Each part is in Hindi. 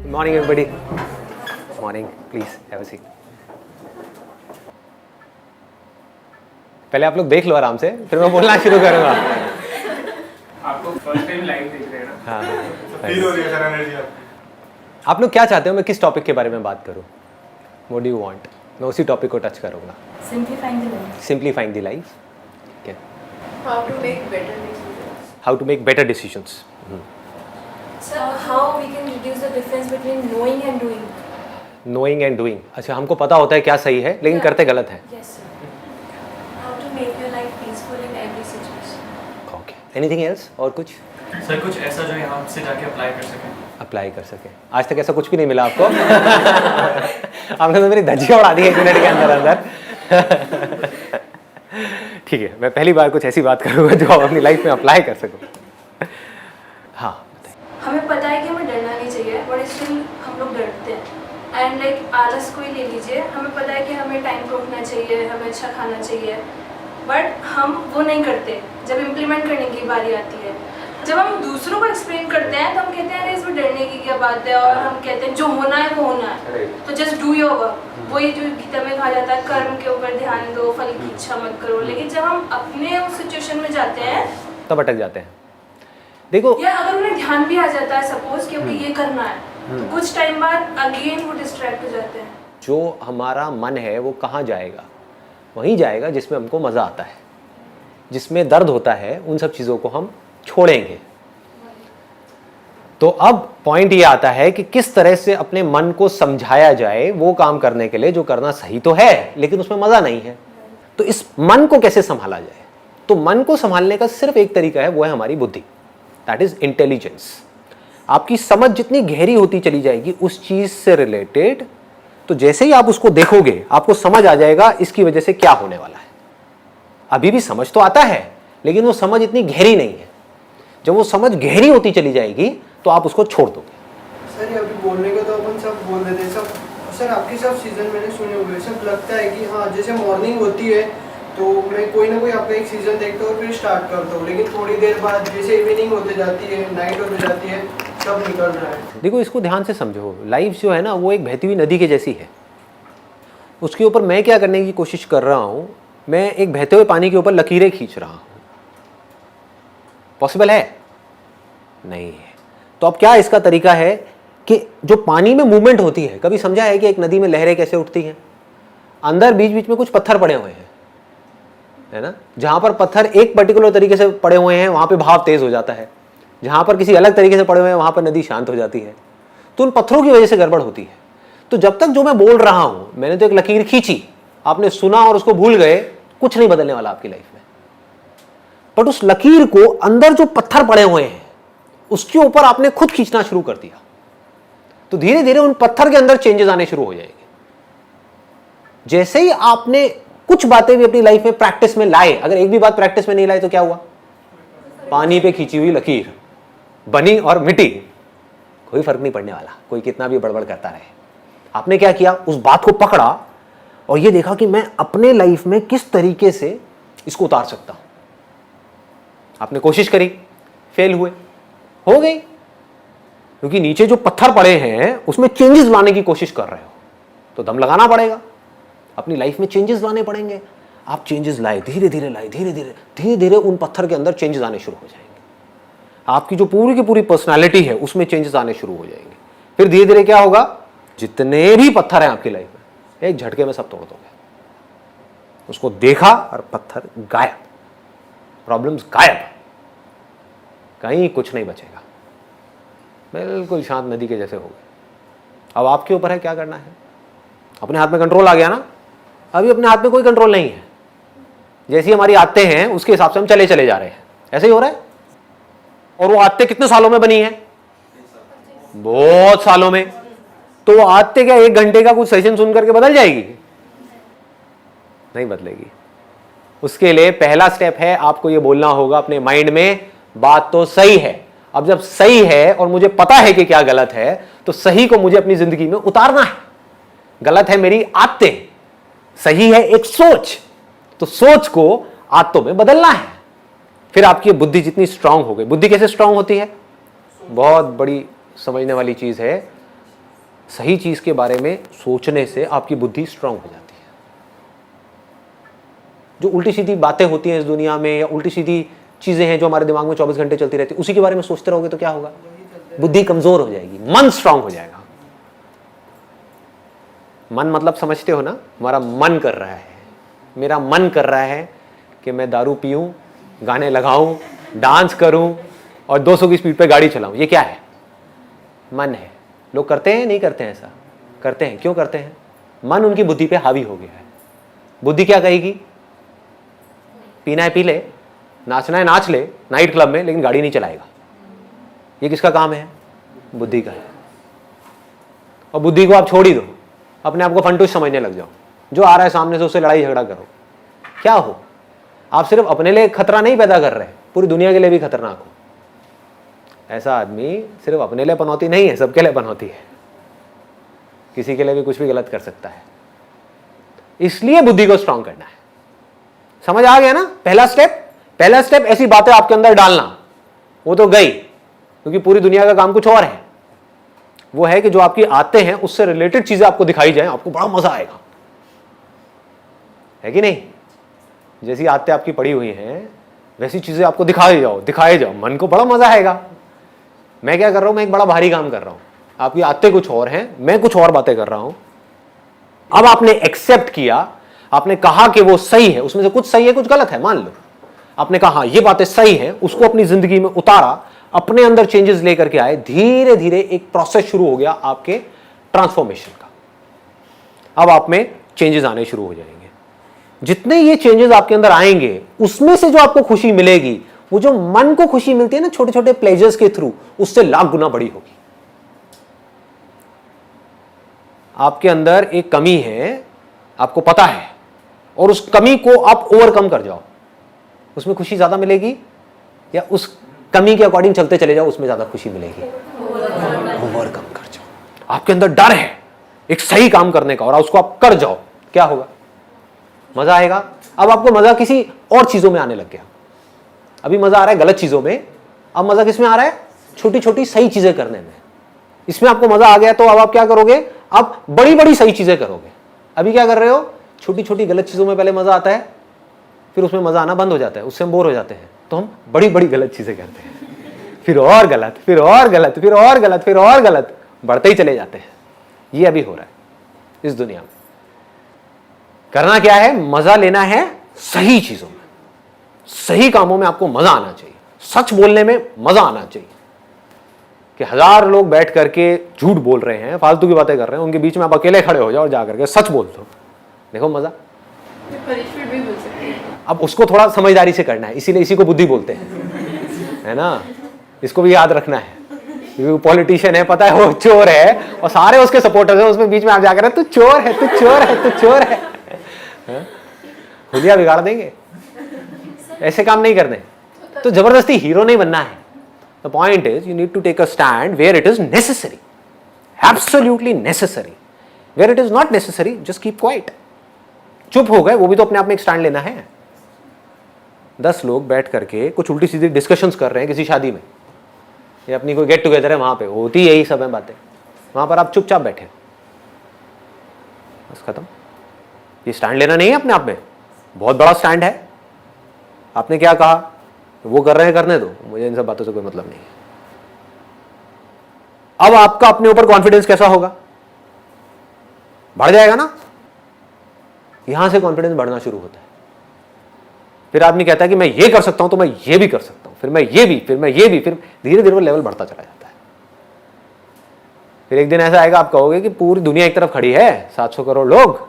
Good morning, everybody. Morning. Please have a seat. पहले आप लोग देख लो आराम से, फिर मैं बोलना शुरू करूँगा। आपको फर्स्ट टाइम लाइव देख रहे हैं ना? हाँ। फील हो रही है सर एनर्जी आपकी। आप लोग क्या चाहते हो मैं किस टॉपिक के बारे में बात करूँ? What do you want? मैं उसी टॉपिक को टच करूँगा। Simplifying the life. Simplifying the life. Okay. How to make better decisions. How to make better decisions. So how we can reduce the difference between knowing and doing. Knowing and doing. अच्छा हमको पता होता है क्या सही है लेकिन करते गलत हैं. Yes sir. How to make your life peaceful in every situation. Okay. Anything else? और कुछ? सर कुछ ऐसा जो यहाँ से जाके अप्लाई कर सकें। अप्लाई कर सके। आज तक ऐसा कुछ भी नहीं मिला आपको? आपने तो मेरी धज्जियाँ उड़ा दी 1 मिनट के अंदर अंदर। ठीक है, मैं पहली बार कुछ ऐसी बात करूँगा जो आप अपनी लाइफ में अप्लाई कर सको। हाँ बताइए। हमें पता है कि हमें डरना नहीं चाहिए बट स्टिल हम लोग डरते हैं एंड लाइक आलस को ही ले लीजिए। हमें पता है कि हमें टाइम पे उठना चाहिए, हमें अच्छा खाना चाहिए बट हम वो नहीं करते। जब इम्प्लीमेंट करने की बारी आती है, जब हम दूसरों को एक्सप्लेन करते हैं तो हम कहते हैं अरे इसमें डरने की क्या बात है, और हम कहते हैं जो होना है वो होना है, तो जस्ट डू योर वर्क। वही जो गीता में कहा जाता है कर्म के ऊपर ध्यान दो, फल की इच्छा मत करो। लेकिन जब हम अपने उस सिचुएशन में जाते हैं तब अटक जाते हैं। देखो या अगर उन्हें ध्यान भी आ जाता है सपोज कि ओके ये करना है, तो कुछ टाइम बाद अगेन वो डिस्ट्रैक्ट हो जाते हैं। जो हमारा मन है वो कहाँ जाएगा? वहीं जाएगा जिसमें हमको मज़ा आता है, जिसमें दर्द होता है। उन सब चीज़ों को हम छोड़ेंगे। तो अब पॉइंट ये आता है कि किस तरह से अपने मन को समझाया जाए वो काम करने के लिए जो करना सही तो है लेकिन उसमें मजा नहीं है। तो इस मन को कैसे संभाला जाए? तो मन को संभालने का सिर्फ एक तरीका है, वो है हमारी बुद्धि, दैट इज इंटेलिजेंस। आपकी समझ जितनी गहरी होती चली जाएगी उस चीज से रिलेटेड, तो जैसे ही आप उसको देखोगे आपको समझ आ जाएगा इसकी वजह से क्या होने वाला है। अभी भी समझ तो आता है लेकिन वो समझ इतनी गहरी नहीं है। जब वो समझ गहरी होती चली जाएगी तो आप उसको छोड़ दोगे। सर अभी बोलने को तो अपन सब बोल देते हैं सब। सर आपके सब सीजन मैंने सुने हुए, सब लगता है कि हाँ जैसे मॉर्निंग होती है तो मैं कोई ना कोई आपका एक सीजन देखता हूँ फिर स्टार्ट करता हूँ, लेकिन थोड़ी देर बाद जैसे इवनिंग होते जाती है, नाइट होते जाती है, सब निकल रहा है। देखो इसको ध्यान से समझो। लाइफ जो है ना वो एक बहती हुई नदी के जैसी है। उसके ऊपर मैं क्या करने की कोशिश कर रहा हूँ, मैं एक बहते हुए पानी के ऊपर लकीरें खींच रहा हूँ। पॉसिबल है? नहीं है। तो अब क्या इसका तरीका है कि जो पानी में मूवमेंट होती है, कभी समझा है कि एक नदी में लहरें कैसे उठती हैं? अंदर बीच बीच में कुछ पत्थर पड़े हुए हैं, है ना? जहां पर पत्थर एक पर्टिकुलर तरीके से पड़े हुए हैं वहां पे भाव तेज हो जाता है, जहां पर किसी अलग तरीके से पड़े हुए हैं वहां पर नदी शांत हो जाती है। तो उन पत्थरों की वजह से गड़बड़ होती है। तो जब तक जो मैं बोल रहा हूं, मैंने तो एक लकीर खींची, आपने सुना और उसको भूल गए, कुछ नहीं बदलने वाला आपकी लाइफ में। बट उस लकीर को अंदर जो पत्थर पड़े हुए हैं उसके ऊपर आपने खुद खींचना शुरू कर दिया, तो धीरे धीरे उन पत्थर के अंदर चेंजेस आने शुरू हो जाएंगे। जैसे ही आपने कुछ बातें भी अपनी लाइफ में प्रैक्टिस में लाए, अगर एक भी बात प्रैक्टिस में नहीं लाए तो क्या हुआ? पानी पे खींची हुई लकीर बनी और मिटी, कोई फर्क नहीं पड़ने वाला, कोई कितना भी बड़बड़ करता रहे। आपने क्या किया? उस बात को पकड़ा और ये देखा कि मैं अपने लाइफ में किस तरीके से इसको उतार सकता हूं। आपने कोशिश करी, फेल हुए, हो गई, क्योंकि नीचे जो पत्थर पड़े हैं उसमें चेंजेस लाने की कोशिश कर रहे हो, तो दम लगाना पड़ेगा, अपनी लाइफ में चेंजेस लाने पड़ेंगे। आप चेंजेस लाए, धीरे धीरे लाए, धीरे धीरे उन पत्थर के अंदर चेंजेस आने शुरू हो जाएंगे। आपकी जो पूरी की पूरी पर्सनालिटी है उसमें चेंजेस आने शुरू हो जाएंगे। फिर धीरे धीरे क्या होगा? जितने भी पत्थर हैं आपकी लाइफ में एक झटके में सब तोड़ दोगे। उसको देखा और पत्थर गायब, प्रॉब्लम्स गायब, कहीं कुछ नहीं बचेगा, बिल्कुल शांत नदी के जैसे हो गए। अब आपके ऊपर है क्या करना है। अपने हाथ में कंट्रोल आ गया ना? अभी अपने हाथ में कोई कंट्रोल नहीं है। जैसी हमारी आदतें हैं उसके हिसाब से हम चले जा रहे हैं, ऐसे ही हो रहा है। और वो आदतें कितने सालों में बनी है? बहुत सालों में। तो वो आदतें क्या 1 घंटे का कुछ सेशन सुन करके बदल जाएगी? नहीं बदलेगी। उसके लिए पहला स्टेप है, आपको ये बोलना होगा अपने माइंड में, बात तो सही है। अब जब सही है और मुझे पता है कि क्या गलत है, तो सही को मुझे अपनी जिंदगी में उतारना है। गलत है मेरी आदतें, सही है एक सोच, तो सोच को आदतों में बदलना है। फिर आपकी बुद्धि जितनी स्ट्रांग हो गई। बुद्धि कैसे स्ट्रांग होती है? बहुत बड़ी समझने वाली चीज है। सही चीज़ के बारे में सोचने से आपकी बुद्धि स्ट्रांग हो जाती है। जो उल्टी सीधी बातें होती हैं इस दुनिया में या उल्टी सीधी चीज़ें हैं जो हमारे दिमाग में 24 घंटे चलती रहती है, उसी के बारे में सोचते रहोगे तो क्या होगा? बुद्धि कमज़ोर हो जाएगी, मन स्ट्रांग हो जाएगा। मन मतलब समझते हो ना, हमारा मन कर रहा है, मेरा मन कर रहा है कि मैं दारू पीऊँ, गाने लगाऊँ, डांस करूँ और 200 की स्पीड पे गाड़ी चलाऊँ। ये क्या है? मन है। लोग करते हैं नहीं करते हैं? ऐसा करते हैं। क्यों करते हैं? मन उनकी बुद्धि पे हावी हो गया है। बुद्धि क्या कहेगी? पीना है पी ले, नाचना है नाच ले नाइट क्लब में, लेकिन गाड़ी नहीं चलाएगा। ये किसका काम है? बुद्धि का है। और बुद्धि को आप छोड़ ही दो, अपने आप को फंटूस समझने लग जाओ। जो आ रहा है सामने से उससे लड़ाई झगड़ा करो। क्या हो? आप सिर्फ अपने लिए खतरा नहीं पैदा कर रहे, पूरी दुनिया के लिए भी खतरनाक हो। ऐसा आदमी सिर्फ अपने लिए पनौती नहीं है, सबके लिए पनौती है। किसी के लिए भी कुछ भी गलत कर सकता है। इसलिए बुद्धि को स्ट्रांग करना है। समझ आ गया ना? पहला स्टेप ऐसी बातें आपके अंदर डालना। वो तो गई, क्योंकि पूरी दुनिया का काम कुछ और है। वो है कि जो आपकी आते हैं उससे रिलेटेड चीजें आपको दिखाई जाए, आपको बड़ा मजा आएगा, है कि नहीं? जैसी आते आपकी पड़ी हुई हैं वैसी चीजें आपको दिखाए जाओ, मन को बड़ा मजा आएगा। मैं क्या कर रहा हूं? मैं एक बड़ा भारी काम कर रहा हूं, आपकी आते कुछ और हैं, मैं कुछ और बातें कर रहा हूं। अब आपने एक्सेप्ट किया, आपने कहा कि वो सही है, उसमें से कुछ सही है कुछ गलत है, मान लो आपने कहा हाँ ये बातें सही है, उसको अपनी जिंदगी में उतारा, अपने अंदर चेंजेस लेकर के आए, धीरे धीरे एक प्रोसेस शुरू हो गया आपके ट्रांसफॉर्मेशन का। अब आप में चेंजेस आने शुरू हो जाएंगे। जितने ये चेंजेस आपके अंदर आएंगे उसमें से जो आपको खुशी मिलेगी, वो जो मन को खुशी मिलती है ना छोटे छोटे प्लेजर्स के थ्रू, उससे लाख गुना बड़ी होगी। आपके अंदर एक कमी है, आपको पता है, और उस कमी को आप ओवरकम कर जाओ, उसमें खुशी ज्यादा मिलेगी, या उस कमी के अकॉर्डिंग चलते चले जाओ उसमें ज्यादा खुशी मिलेगी? ओवरकम कर जाओ। आपके अंदर डर है एक सही काम करने का और उसको आप कर जाओ, क्या होगा? मजा आएगा। अब आपको मजा किसी और चीजों में आने लग गया। अभी मजा आ रहा है गलत चीजों में, अब मजा किस में आ रहा है? छोटी छोटी सही चीजें करने में। इसमें आपको मजा आ गया तो अब आप क्या करोगे? अब बड़ी बड़ी सही चीजें करोगे। अभी क्या कर रहे हो? छोटी छोटी गलत चीजों में पहले मजा आता है, फिर उसमें मजा आना बंद हो जाता है, उससे हम बोर हो जाते हैं, तो हम बड़ी बड़ी गलत चीजें करते हैं, फिर और गलत, फिर और गलत, फिर और गलत, फिर और गलत, बढ़ते ही चले जाते हैं। ये अभी हो रहा है इस दुनिया में। करना क्या है? मजा लेना है सही चीजों में, सही कामों में आपको मजा आना चाहिए, सच बोलने में मजा आना चाहिए। कि 1000 लोग बैठ करके झूठ बोल रहे हैं, फालतू की बातें कर रहे हैं, उनके बीच में आप अकेले खड़े हो जाओ और जाकर के सच बोल दो, देखो मजा। अब उसको थोड़ा समझदारी से करना है, इसीलिए इसी को बुद्धि बोलते हैं, है ना? इसको भी याद रखना है, क्योंकि पॉलिटिशियन है, पता है वो चोर है और सारे उसके सपोर्टर्स हैं, उसमें बीच में आप जाकर तू चोर है, तू चोर है, तू चोर है, हुलिया बिगाड़ देंगे। ऐसे काम नहीं करने, तो जबरदस्ती हीरो नहीं बनना है। The point is you need to take a stand where it is necessary, absolutely necessary. Where it is not necessary just keep quiet. चुप हो गए, वो भी तो अपने आप में एक स्टैंड लेना है। 10 लोग बैठ करके कुछ उल्टी सीधी डिस्कशंस कर रहे हैं किसी शादी में, या अपनी कोई गेट टुगेदर है, वहां पे होती यही सब है बातें, वहां पर आप चुपचाप बैठे, बस खत्म। ये स्टैंड लेना नहीं है अपने आप में, बहुत बड़ा स्टैंड है। आपने क्या कहा? वो कर रहे हैं करने दो, मुझे इन सब बातों से कोई मतलब नहीं है। अब आपका अपने ऊपर कॉन्फिडेंस कैसा होगा? बढ़ जाएगा ना? यहां से कॉन्फिडेंस बढ़ना शुरू होता है। फिर आदमी कहता है कि मैं ये कर सकता हूं तो मैं ये भी कर सकता हूं, फिर मैं ये भी, फिर मैं ये भी, फिर धीरे धीरे वो लेवल बढ़ता चला जाता है। फिर एक दिन ऐसा आएगा आप कहोगे कि पूरी दुनिया एक तरफ खड़ी है, 700 करोड़ लोग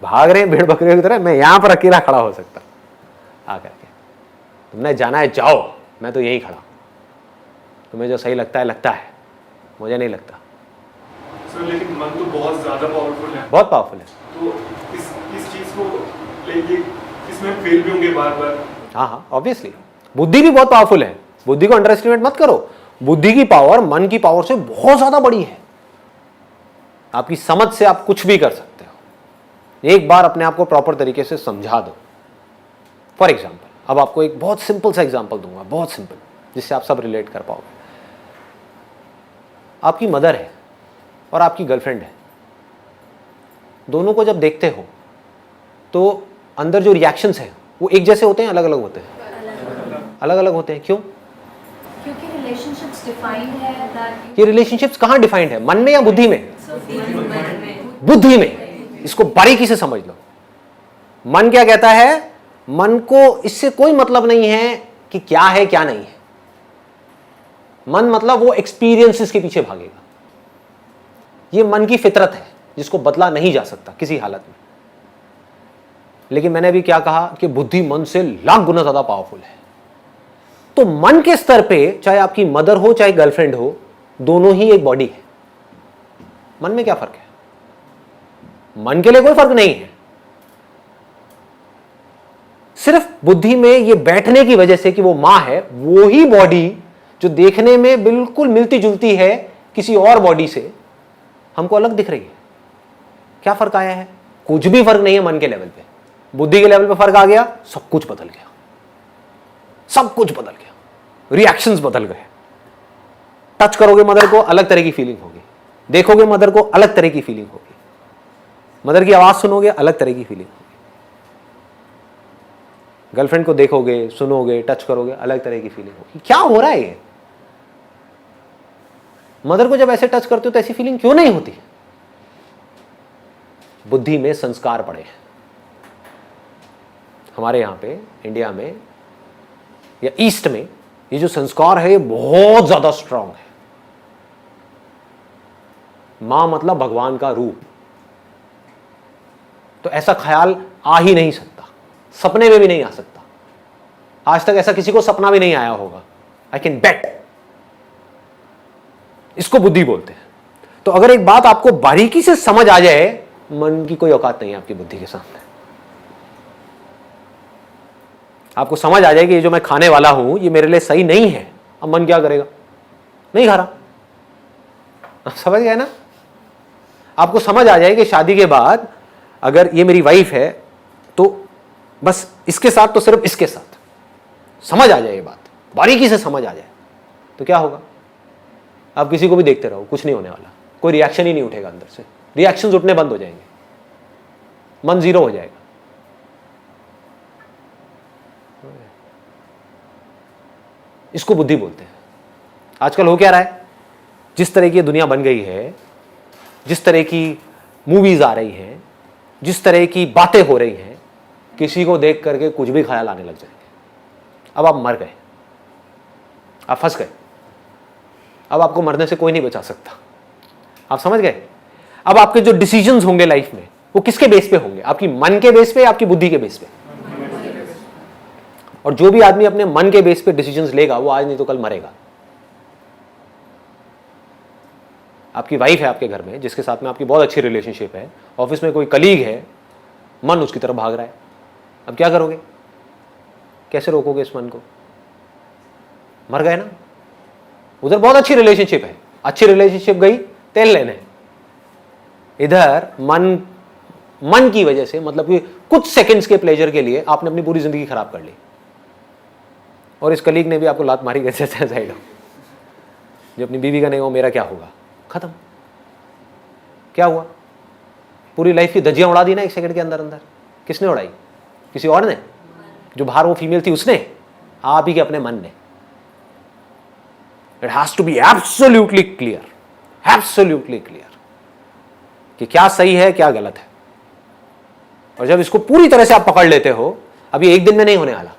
भाग रहे हैं भेड़ बकरियों की तरह, मैं यहां पर अकेला खड़ा हो सकता आकर के। तुमने जाना है जाओ, मैं तो यही खड़ा। तुम्हें जो सही लगता है, मुझे नहीं लगता। लेकिन मन तो बहुत ज्यादा पावरफुल है, बहुत पावरफुल है। तो इस चीज को लेके इसमें फेल भी होंगे बार बार। हाँ, ऑब्वियसली। बुद्धि भी बहुत पावरफुल है, बुद्धि को अंडर एस्टिमेट मत करो। बुद्धि की पावर मन की पावर से बहुत ज्यादा बड़ी है। आपकी समझ से आप कुछ भी कर सकते हो, एक बार अपने आप को प्रॉपर तरीके से समझा दो। फॉर एग्जाम्पल, अब आपको एक बहुत सिंपल सा एग्जाम्पल दूंगा, बहुत सिंपल, जिससे आप सब रिलेट कर पाओगे। आपकी मदर है और आपकी गर्लफ्रेंड है, दोनों को जब देखते हो तो अंदर जो रिएक्शंस हैं वो एक जैसे होते हैं, अलग अलग होते हैं? अलग अलग होते हैं। क्यों? क्योंकि रिलेशनशिप्स डिफाइंड है दैट ये रिलेशनशिप्स कहाँ डिफाइंड है, मन में या बुद्धि में? बुद्धि में। इसको बारीकी से समझ लो। मन क्या कहता है? मन को इससे कोई मतलब नहीं है कि क्या है क्या नहीं है। मन मतलब वो एक्सपीरियंसेस के पीछे भागेगा। ये मन की फितरत है जिसको बदला नहीं जा सकता किसी हालत में। लेकिन मैंने अभी क्या कहा कि बुद्धि मन से लाख गुना ज्यादा पावरफुल है। तो मन के स्तर पे चाहे आपकी मदर हो चाहे गर्लफ्रेंड हो, दोनों ही एक बॉडी है। मन में क्या फर्क है? मन के लिए कोई फर्क नहीं है। सिर्फ बुद्धि में ये बैठने की वजह से कि वो मां है, वो ही बॉडी जो देखने में बिल्कुल मिलती जुलती है किसी और बॉडी से, हमको अलग दिख रही है। क्या फर्क आया है? कुछ भी फर्क नहीं है। मन के लेवल पे, बुद्धि के लेवल पे फर्क आ गया, सब कुछ बदल गया। सब कुछ बदल गया, रिएक्शंस बदल गए। टच करोगे मदर को, अलग तरह की फीलिंग होगी। देखोगे मदर को, अलग तरह की फीलिंग होगी। मदर की आवाज सुनोगे, अलग तरह की फीलिंग होगी। गर्लफ्रेंड को देखोगे, सुनोगे, टच करोगे, अलग तरह की फीलिंग होगी। क्या हो रहा है ये? मदर को जब ऐसे टच करते हो तो ऐसी फीलिंग क्यों नहीं होती? बुद्धि में संस्कार पड़े हैं। हमारे यहां पे इंडिया में या ईस्ट में ये जो संस्कार है ये बहुत ज्यादा स्ट्रांग है। मां मतलब भगवान का रूप। तो ऐसा ख्याल आ ही नहीं सकता, सपने में भी नहीं आ सकता। आज तक ऐसा किसी को सपना भी नहीं आया होगा। I can bet. इसको बुद्धि बोलते हैं। तो अगर एक बात आपको बारीकी से समझ आ जाए, मन की कोई औकात नहीं है आपकी बुद्धि के सामने। आपको समझ आ जाए कि ये जो मैं खाने वाला हूं ये मेरे लिए सही नहीं है, अब मन क्या करेगा? नहीं खा रहा। आप समझ गए ना? आपको समझ आ जाए कि शादी के बाद अगर ये मेरी वाइफ है तो बस इसके साथ तो सिर्फ इसके साथ। समझ आ जाए ये बात, बारीकी से समझ आ जाए, तो क्या होगा? आप किसी को भी देखते रहो, कुछ नहीं होने वाला। कोई रिएक्शन ही नहीं उठेगा अंदर से। रिएक्शंस उठने बंद हो जाएंगे, मन जीरो हो जाएगा। इसको बुद्धि बोलते हैं। आजकल हो क्या रहा है? जिस तरह की दुनिया बन गई है, जिस तरह की मूवीज आ रही हैं, जिस तरह की बातें हो रही हैं, किसी को देख करके कुछ भी ख्याल आने लग जाएंगे। अब आप मर गए, आप फंस गए। अब आपको मरने से कोई नहीं बचा सकता। आप समझ गए? अब आपके जो डिसीजंस होंगे लाइफ में वो किसके बेस पे होंगे? आपकी मन के बेस पे या आपकी बुद्धि के बेस पे? और जो भी आदमी अपने मन के बेस पे डिसीजंस लेगा वो आज नहीं तो कल मरेगा। आपकी वाइफ है आपके घर में जिसके साथ में आपकी बहुत अच्छी रिलेशनशिप है, ऑफिस में कोई कलीग है, मन उसकी तरफ भाग रहा है। अब क्या करोगे? कैसे रोकोगे इस मन को? मर गए ना। उधर बहुत अच्छी रिलेशनशिप है, अच्छी रिलेशनशिप गई तेल लेने। इधर मन की वजह से, मतलब कि कुछ सेकंड्स के प्लेजर के लिए आपने अपनी पूरी जिंदगी खराब कर ली। और इस कलीग ने भी आपको लात मारी कैसे साइड हो। जो अपनी बीवी का नहीं हो, मेरा क्या होगा? खत्म। क्या हुआ? पूरी लाइफ की धज्जियां उड़ा दी ना एक सेकंड के अंदर अंदर। किसने उड़ाई? किसी और ने? जो बाहर वो फीमेल थी उसने? आप ही के अपने मन ने। It has to be absolutely clear, absolutely clear कि क्या सही है क्या गलत है। और जब इसको पूरी तरह से आप पकड़ लेते हो, अभी एक दिन में नहीं होने वाला।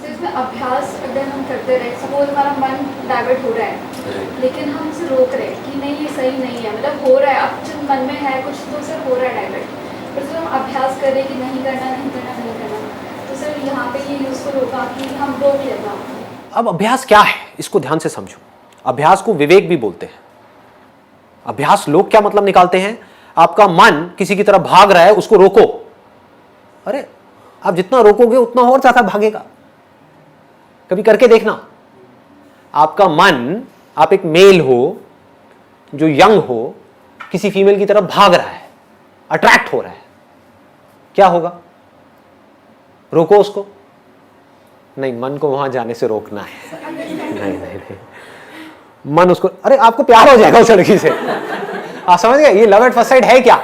इसमें अभ्यास अगर हम करते रहे, सपोज हमारा मन डाइवर्ट हो रहा है लेकिन हम उसे रोक रहे हैं कि नहीं ये सही नहीं है, मतलब हो रहा है, अब जो मन में है कुछ तो उसे हो रहा है डाइवर्ट, पर जब हम अभ्यास कर रहे हैं कि नहीं करना नहीं करना नहीं करना, तो सिर्फ यहाँ पे ये यूज़फुल होगा कि हम रोक लेना। अब अभ्यास क्या है इसको ध्यान से समझो। अभ्यास को विवेक भी बोलते हैं। अभ्यास लोग क्या मतलब निकालते हैं? आपका मन किसी की तरफ भाग रहा है, उसको रोको। अरे आप जितना रोकोगे उतना और ज्यादा भागेगा। कभी करके देखना। आपका मन, आप एक मेल हो जो यंग हो, किसी फीमेल की तरफ भाग रहा है, अट्रैक्ट हो रहा है, क्या होगा? रोको उसको? नहीं, मन को वहां जाने से रोकना है। नहीं, मन उसको, अरे आपको प्यार हो जाएगा उस लड़की से। आप समझ गए? ये लव एट फर्स्ट साइट है क्या?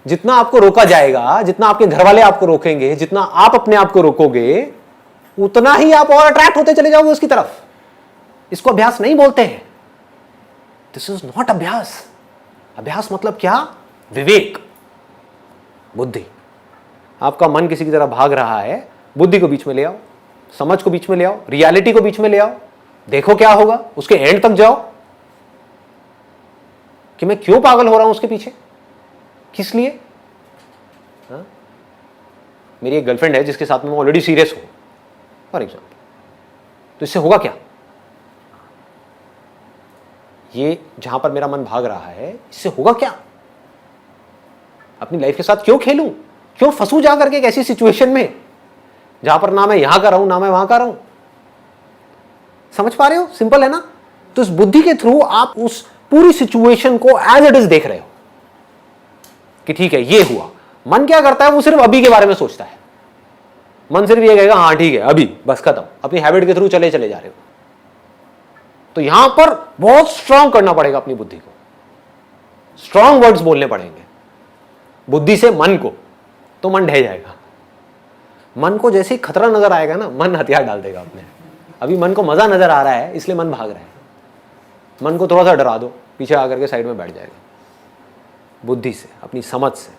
जितना आपको रोका जाएगा, जितना आपके घर वाले आपको रोकेंगे, जितना आप अपने आप को रोकोगे, उतना ही आप और अट्रैक्ट होते चले जाओगे उसकी तरफ। इसको अभ्यास नहीं बोलते हैं। दिस इज नॉट अभ्यास। अभ्यास मतलब क्या? विवेक, बुद्धि। आपका मन किसी की तरह भाग रहा है, बुद्धि को बीच में ले आओ, समझ को बीच में ले आओ, रियलिटी को बीच में ले आओ, देखो क्या होगा, उसके एंड तक जाओ कि मैं क्यों पागल हो रहा हूं उसके पीछे, किस लिए। हाँ? मेरी एक गर्लफ्रेंड है जिसके साथ में मैं ऑलरेडी सीरियस हूं फॉर एग्जाम्पल, तो इससे होगा क्या? ये जहां पर मेरा मन भाग रहा है, इससे होगा क्या? अपनी लाइफ के साथ क्यों खेलूं, क्यों फंसू जा करके एक ऐसी सिचुएशन में जहां पर ना मैं यहां का रहूं ना मैं वहां का रहूं। समझ पा रहे हो? सिंपल है ना? तो इस बुद्धि के थ्रू आप उस पूरी सिचुएशन को एज इट इज देख रहे हो कि ठीक है ये हुआ। मन क्या करता है? वो सिर्फ अभी के बारे में सोचता है। मन सिर्फ ये कहेगा हाँ ठीक है अभी, बस खत्म। अपनी हैबिट के थ्रू चले जा रहे हो। तो यहां पर बहुत स्ट्रांग करना पड़ेगा अपनी बुद्धि को, स्ट्रांग वर्ड्स बोलने पड़ेंगे बुद्धि से मन को, तो मन ढह जाएगा। मन को जैसे ही खतरा नजर आएगा ना, मन हथियार डाल देगा अपने। अभी मन को मजा नजर आ रहा है इसलिए मन भाग रहा है। मन को थोड़ा सा डरा दो, पीछे आकर के साइड में बैठ जाएगा। बुद्धि से, अपनी समझ से,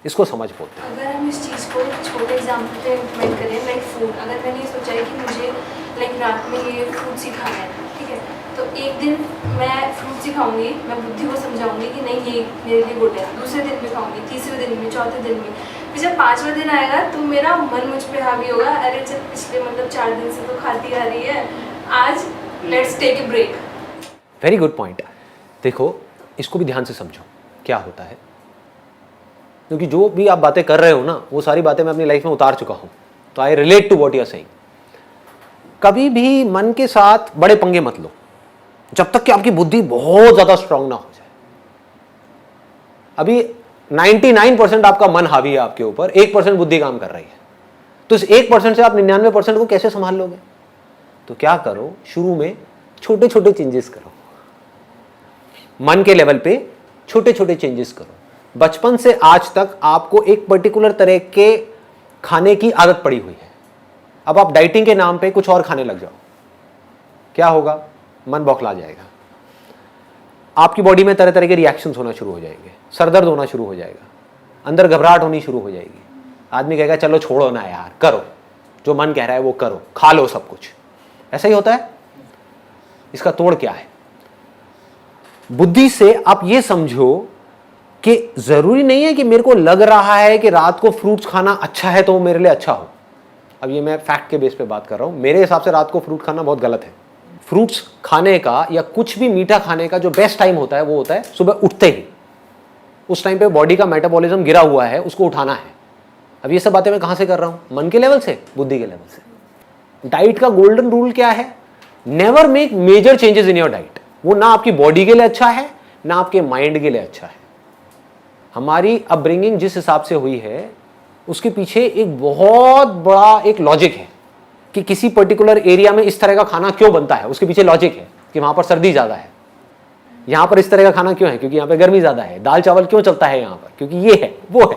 इसको समझ बोलते हैं। अगर हम इस चीज़ को छोटे एग्जाम्पल पे इम्प्लीमेंट करें, लाइक फूड, अगर मैंने ये सोचा है कि मुझे लाइक रात में ये फ्रूट्स ही खाना है, ठीक है, तो एक दिन मैं फ्रूट्स ही खाऊंगी, मैं बुद्धि को समझाऊंगी कि नहीं ये मेरे लिए गुड है, दूसरे दिन भी खाऊंगी, तीसरे दिन भी, चौथे दिन भी, फिर जब 5वां दिन आएगा तो मेरा मन मुझ पे हावी होगा, अरे चल पिछले मतलब 4 दिन से तो खाती आ रही है, आज let's take a break. Very good point. देखो इसको भी ध्यान से समझो क्या होता है, क्योंकि जो भी आप बातें कर रहे हो ना, वो सारी बातें मैं अपनी लाइफ में उतार चुका हूं, तो I relate to what you are saying. कभी भी मन के साथ बड़े पंगे मत लो जब तक कि आपकी बुद्धि बहुत ज्यादा स्ट्रांग ना हो जाए। अभी 99% आपका मन हावी है आपके ऊपर, 1% बुद्धि काम कर रही है, तो इस 1% से आप 99% को कैसे संभाल लोगे? तो क्या करो, शुरू में छोटे छोटे चेंजेस करो, मन के लेवल पे छोटे छोटे चेंजेस करो। बचपन से आज तक आपको एक पर्टिकुलर तरह के खाने की आदत पड़ी हुई है, अब आप डाइटिंग के नाम पे कुछ और खाने लग जाओ, क्या होगा? मन बौखला जाएगा, आपकी बॉडी में तरह तरह के रिएक्शंस होना शुरू हो जाएंगे, सर दर्द होना शुरू हो जाएगा, अंदर घबराहट होनी शुरू हो जाएगी। आदमी कहेगा चलो छोड़ो ना यार, करो जो मन कह रहा है वो करो, खा लो सब कुछ। ऐसा ही होता है। इसका तोड़ क्या है? बुद्धि से आप ये समझो कि जरूरी नहीं है कि मेरे को लग रहा है कि रात को फ्रूट्स खाना अच्छा है तो वो मेरे लिए अच्छा हो। अब ये मैं फैक्ट के बेस पे बात कर रहा हूं, मेरे हिसाब से रात को फ्रूट खाना बहुत गलत है। फ्रूट्स खाने का या कुछ भी मीठा खाने का जो बेस्ट टाइम होता है वो होता है सुबह उठते ही। उस टाइम पे बॉडी का मेटाबॉलिज्म गिरा हुआ है, उसको उठाना है। अब ये सब बातें मैं कहां से कर रहा हूं? मन के लेवल से, बुद्धि के लेवल से। डाइट का गोल्डन रूल क्या है? Never make major changes in your diet. वो ना आपकी बॉडी के लिए अच्छा है ना आपके माइंड के लिए अच्छा है। हमारी अपब्रिंगिंग जिस हिसाब से हुई है उसके पीछे एक बहुत बड़ा एक लॉजिक है कि किसी पर्टिकुलर एरिया में इस तरह का खाना क्यों बनता है। उसके पीछे लॉजिक है कि वहां पर सर्दी ज्यादा है, यहां पर इस तरह का खाना क्यों है क्योंकि यहां पर गर्मी ज्यादा है। दाल चावल क्यों चलता है यहां पर क्योंकि ये है वो है,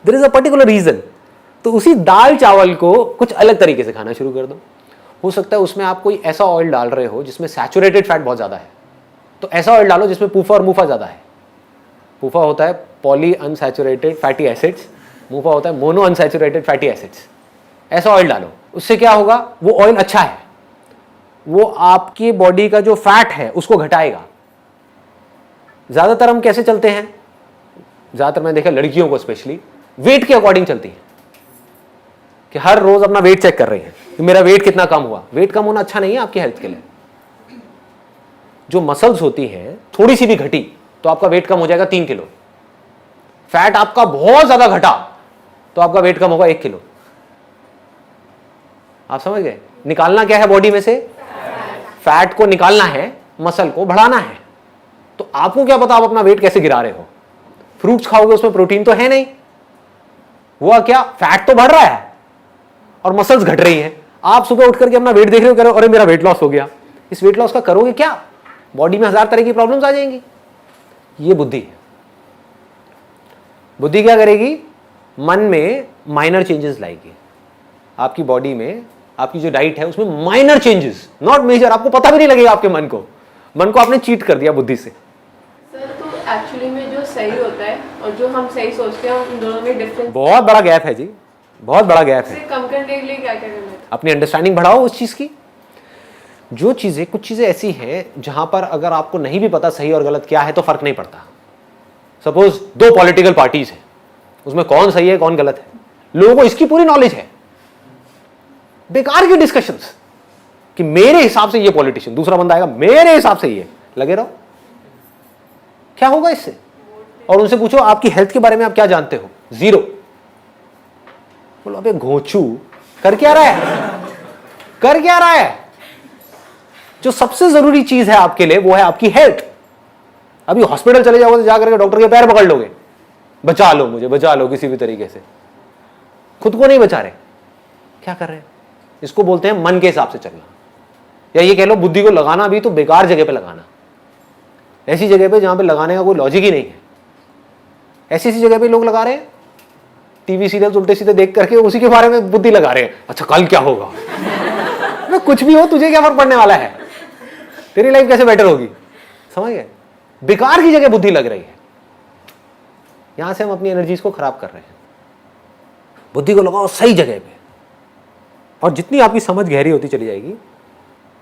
there is a particular reason. तो उसी दाल चावल को कुछ अलग तरीके से खाना शुरू कर दो। हो सकता है उसमें आप कोई ऐसा ऑयल डाल रहे हो जिसमें सैचुरेटेड फैट बहुत ज्यादा है, तो ऐसा ऑयल डालो जिसमें पूफा और मुफा ज्यादा है। पूफा होता है पॉली अनसैचुरेटेड फैटी एसिड्स, मुफा होता है मोनो अनसैचुरेटेड फैटी एसिड्स। ऐसा ऑयल डालो, उससे क्या होगा? वो ऑयल अच्छा है, वो आपकी बॉडी का जो फैट है उसको घटाएगा। ज्यादातर हम कैसे चलते हैं? ज्यादातर मैंने देखा लड़कियों को स्पेशली वेट के अकॉर्डिंग चलती है कि हर रोज अपना वेट चेक कर रही है कि मेरा वेट कितना कम हुआ। वेट कम होना अच्छा नहीं है आपकी हेल्थ के लिए। जो मसल्स होती हैं थोड़ी सी भी घटी तो आपका वेट कम हो जाएगा 3 किलो। फैट आपका बहुत ज्यादा घटा तो आपका वेट कम होगा 1 किलो। आप समझ गए? निकालना क्या है बॉडी में से? फैट को निकालना है, मसल को बढ़ाना है। तो आपको क्या पता आप अपना वेट कैसे गिरा रहे हो? फ्रूट्स खाओगे उसमें प्रोटीन तो है नहीं, हुआ क्या? फैट तो बढ़ रहा है और मसल्स घट रही हैं। आप सुबह उठ करके अपना वेट देख रहे हो, कह रहे हो अरे मेरा वेट लॉस हो गया। इस वेट लॉस का करोगे क्या? बॉडी में 1000 तरह की प्रॉब्लम्स आ जाएंगी। ये बुद्धि है। बुद्धि क्या करेगी? मन में माइनर चेंजेस लाएगी। आपकी बॉडी में आपकी जो डाइट है उसमें माइनर चेंजेस, नॉट मेजर, आपको पता भी नहीं लगेगा आपके मन को आपने चीट कर दिया बुद्धि से। सर तो एक्चुअली में जो सही होता है और जो हम सही सोचते हैं उन दोनों में डिफरेंस बहुत बड़ा गैप है जी, बहुत बड़ा गैप है। कम करने के लिए क्या क्या करना है? अपनी अंडरस्टैंडिंग बढ़ाओ उस चीज की। जो चीजें, कुछ चीजें ऐसी हैं जहां पर अगर आपको नहीं भी पता सही और गलत क्या है तो फर्क नहीं पड़ता। सपोज 2 पॉलिटिकल पार्टीज हैं, उसमें कौन सही है कौन गलत है, लोगों को इसकी पूरी नॉलेज है। बेकार की डिस्कशंस कि मेरे हिसाब से ये पॉलिटिशियन, दूसरा बंदा आएगा मेरे हिसाब से ये, लगे रहो। क्या होगा इससे? और उनसे पूछो आपकी हेल्थ के बारे में आप क्या जानते हो? 0। बोलो अबे घोंचू, कर क्या रहा है, कर क्या रहा है? जो सबसे जरूरी चीज है आपके लिए वो है आपकी हेल्थ। अभी हॉस्पिटल चले जाओगे तो जाकर के डॉक्टर के पैर पकड़ लोगे, बचा लो मुझे, बचा लो किसी भी तरीके से। खुद को नहीं बचा रहे, क्या कर रहे हैं? इसको बोलते हैं मन के हिसाब से चलना, या ये कह लो बुद्धि को लगाना भी तो बेकार जगह पे लगाना, ऐसी जगह पे जहां पे लगाने का कोई लॉजिक ही नहीं है। ऐसी ऐसी जगह पे लोग लगा रहे हैं, टीवी सीरियल उल्टे सीधे देख करके उसी के बारे में बुद्धि लगा रहे हैं। अच्छा कल क्या होगा? मैं कुछ भी हो, तुझे क्या फर्क पड़ने वाला है? तेरी लाइफ कैसे बेटर होगी? समझ गए? बेकार की जगह बुद्धि लग रही है, यहां से हम अपनी एनर्जीज को खराब कर रहे हैं। बुद्धि को लगाओ सही जगह पे, और जितनी आपकी समझ गहरी होती चली जाएगी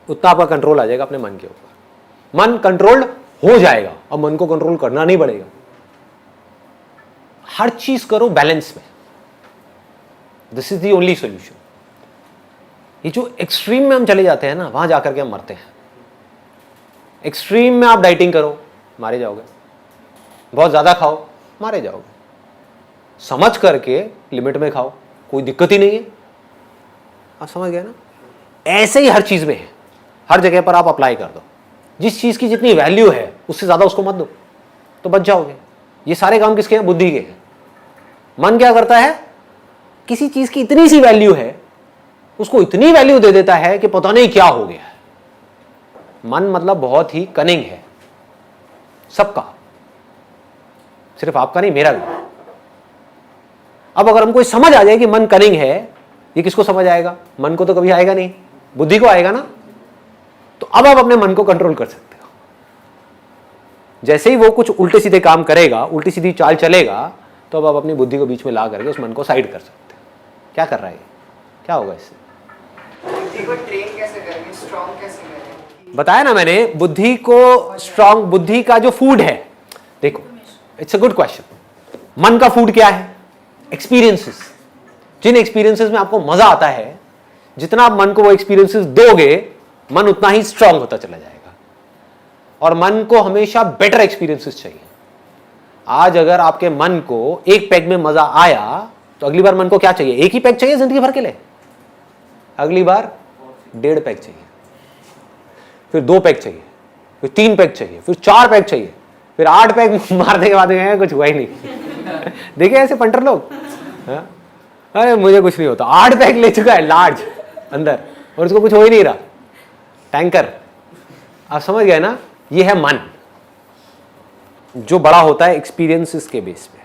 उतना आपका कंट्रोल आ जाएगा अपने मन के ऊपर। मन कंट्रोल्ड हो जाएगा, अब मन को कंट्रोल करना नहीं पड़ेगा। हर चीज करो बैलेंस में, this is the only solution. ये जो एक्सट्रीम में हम चले जाते हैं ना, वहां जाकर के हम मरते हैं। एक्सट्रीम में आप डाइटिंग करो, मारे जाओगे। बहुत ज्यादा खाओ, मारे जाओगे। समझ करके लिमिट में खाओ, कोई दिक्कत ही नहीं है। आप समझ गए ना? ऐसे ही हर चीज में है, हर जगह पर आप अप्लाई कर दो। जिस चीज की जितनी वैल्यू है उससे ज्यादा उसको मत दो, तो बच जाओगे। ये सारे काम किसके हैं? बुद्धि के हैं। मन क्या करता है? किसी चीज की इतनी सी वैल्यू है, उसको इतनी वैल्यू दे देता है कि पता नहीं क्या हो गया है। मन मतलब बहुत ही कनिंग है, सबका, सिर्फ आपका नहीं, मेरा भी। अब अगर हमको समझ आ जाए कि मन कनिंग है, ये किसको समझ आएगा? मन को तो कभी आएगा नहीं, बुद्धि को आएगा ना। तो अब आप अपने मन को कंट्रोल कर सकते हो। जैसे ही वो कुछ उल्टे सीधे काम करेगा, उल्टी सीधी चाल चलेगा, तो अब आप अपनी बुद्धि को बीच में ला करके उस मन को साइड कर सकते हो। क्या कर रहा है? क्या होगा इससे? बुद्धि को ट्रेन कैसे करेंगे, स्ट्रॉन्ग कैसे करेंगे? बताया ना मैंने, बुद्धि को स्ट्रॉन्ग, बुद्धि का जो फूड है, देखो इट्स अ गुड क्वेश्चन। मन का फूड क्या है? एक्सपीरियंसेस। जिन एक्सपीरियंसेस में आपको मजा आता है, जितना आप मन को वो एक्सपीरियंसेस दोगे, मन उतना ही स्ट्रांग होता चला जाएगा। और मन को हमेशा बेटर एक्सपीरियंसेस चाहिए। आज अगर आपके मन को एक पैग में मजा आया, तो अगली बार मन को क्या चाहिए? एक ही पैग चाहिए जिंदगी भर के लिए? अगली बार 1.5 पैग चाहिए, फिर 2 पैग चाहिए, फिर 3 पैग चाहिए, फिर 4 पैग चाहिए, फिर 8 पैग मारने के बाद कुछ हुआ ही नहीं। देखिए ऐसे पंटर लोग, अरे मुझे कुछ नहीं होता, 8 पैग ले चुका है लार्ज अंदर, और उसको कुछ हो ही नहीं रहा, टैंकर। आप समझ गए ना? ये है मन, जो बड़ा होता है एक्सपीरियंसेस के बेस पे।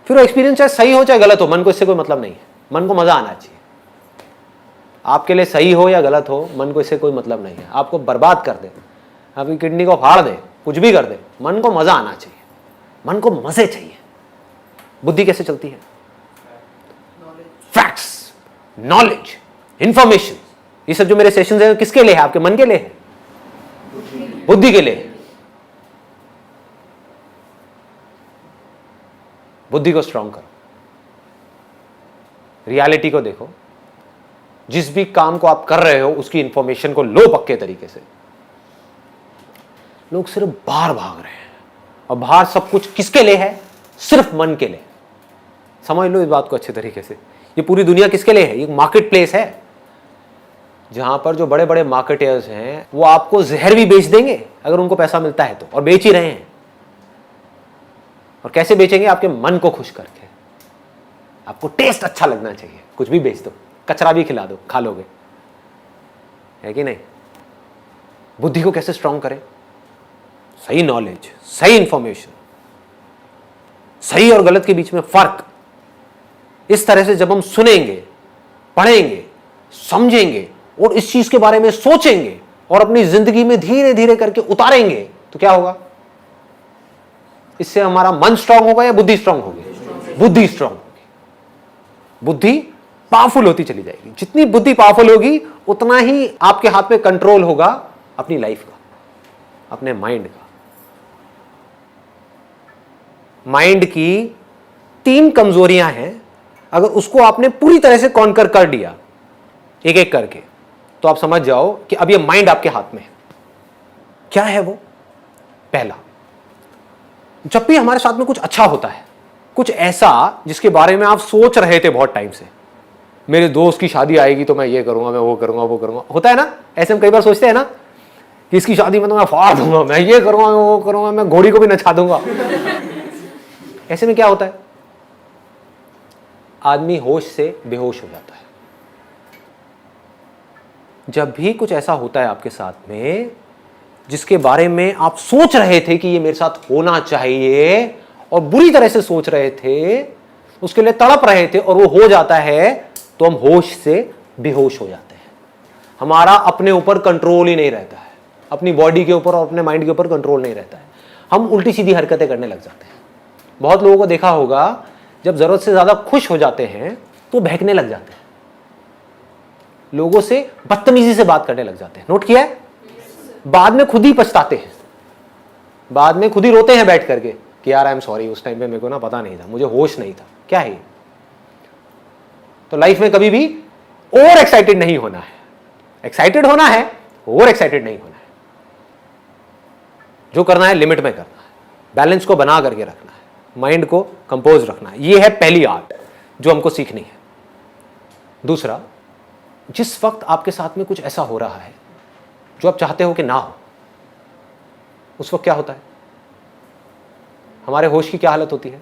फिर वो एक्सपीरियंस चाहे सही हो चाहे गलत हो, मन को इससे कोई मतलब नहीं है। मन को मजा आना चाहिए। आपके लिए सही हो या गलत हो, मन को इससे कोई मतलब नहीं है। आपको बर्बाद कर दे, आपकी किडनी को फाड़ दे, कुछ भी कर दे, मन को मजा आना चाहिए। मन को मजे चाहिए। बुद्धि कैसे चलती है? Facts, knowledge, information. ये सब जो मेरे सेशंस हैं किसके लिए है? आपके मन के लिए है, बुद्धि के लिए। बुद्धि को स्ट्रांग करो, रियलिटी को देखो, जिस भी काम को आप कर रहे हो उसकी इंफॉर्मेशन को लो पक्के तरीके से। लोग सिर्फ बाहर भाग रहे हैं, और बाहर सब कुछ किसके लिए है? सिर्फ मन के लिए। समझ लो इस बात को अच्छे तरीके से। ये पूरी दुनिया किसके लिए है? ये मार्केट प्लेस है, जहां पर जो बड़े बड़े मार्केटर्स हैं वो आपको जहर भी बेच देंगे अगर उनको पैसा मिलता है तो, और बेच ही रहे हैं। और कैसे बेचेंगे? आपके मन को खुश करके। आपको टेस्ट अच्छा लगना चाहिए, कुछ भी बेच दो, कचरा भी खिला दो, खा लोगे, है कि नहीं? बुद्धि को कैसे स्ट्रांग करें? सही नॉलेज, सही इंफॉर्मेशन, सही और गलत के बीच में फर्क, इस तरह से जब हम सुनेंगे, पढ़ेंगे, समझेंगे और इस चीज के बारे में सोचेंगे और अपनी जिंदगी में धीरे धीरे करके उतारेंगे, तो क्या होगा? इससे हमारा मन स्ट्रांग होगा या बुद्धि स्ट्रांग होगी? बुद्धि स्ट्रांग होगी। बुद्धि पावरफुल होती चली जाएगी। जितनी बुद्धि पावरफुल होगी उतना ही आपके हाथ में कंट्रोल होगा अपनी लाइफ का, अपने माइंड का। माइंड की 3 कमजोरियां हैं, अगर उसको आपने पूरी तरह से कॉन्कर कर दिया एक एक करके, तो आप समझ जाओ कि अब ये माइंड आपके हाथ में है। क्या है वो? पहला, जब भी हमारे साथ में कुछ अच्छा होता है, कुछ ऐसा जिसके बारे में आप सोच रहे थे बहुत टाइम से, मेरे दोस्त की शादी आएगी तो मैं ये करूंगा, मैं वो करूंगा, वो करूंगा, होता है ना? ऐसे हम कई बार सोचते हैं ना कि इसकी शादी में तो मैं फाड़ दूंगा, मैं ये करूंगा, मैं वो करूंगा, मैं घोड़ी को भी नचा दूंगा। ऐसे में क्या होता है? आदमी होश से बेहोश हो जाता है। जब भी कुछ ऐसा होता है आपके साथ में जिसके बारे में आप सोच रहे थे कि ये मेरे साथ होना चाहिए और बुरी तरह से सोच रहे थे, उसके लिए तड़प रहे थे और वो हो जाता है, तो हम होश से बेहोश हो जाते हैं। हमारा अपने ऊपर कंट्रोल ही नहीं रहता है, अपनी बॉडी के ऊपर और अपने माइंड के ऊपर कंट्रोल नहीं रहता है। हम उल्टी सीधी हरकतें करने लग जाते हैं। बहुत लोगों को देखा होगा, जब जरूरत से ज्यादा खुश हो जाते हैं तो बहकने लग जाते हैं, लोगों से बदतमीजी से बात करने लग जाते हैं। नोट किया है? बाद में खुद ही पछताते हैं, बाद में खुद ही रोते हैं बैठ करके कि यार आई एम सॉरी, उस टाइम पे मेरे को ना पता नहीं था, मुझे होश नहीं था। क्या है? तो लाइफ में कभी भी ओवर एक्साइटेड नहीं होना है। एक्साइटेड होना है, ओवर एक्साइटेड नहीं होना है। जो करना है लिमिट में करना है, बैलेंस को बना करके रखना है, माइंड को कंपोज रखना है। यह है पहली आर्ट जो हमको सीखनी है। दूसरा, जिस वक्त आपके साथ में कुछ ऐसा हो रहा है जो आप चाहते हो कि ना हो, उस वक्त क्या होता है? हमारे होश की क्या हालत होती है?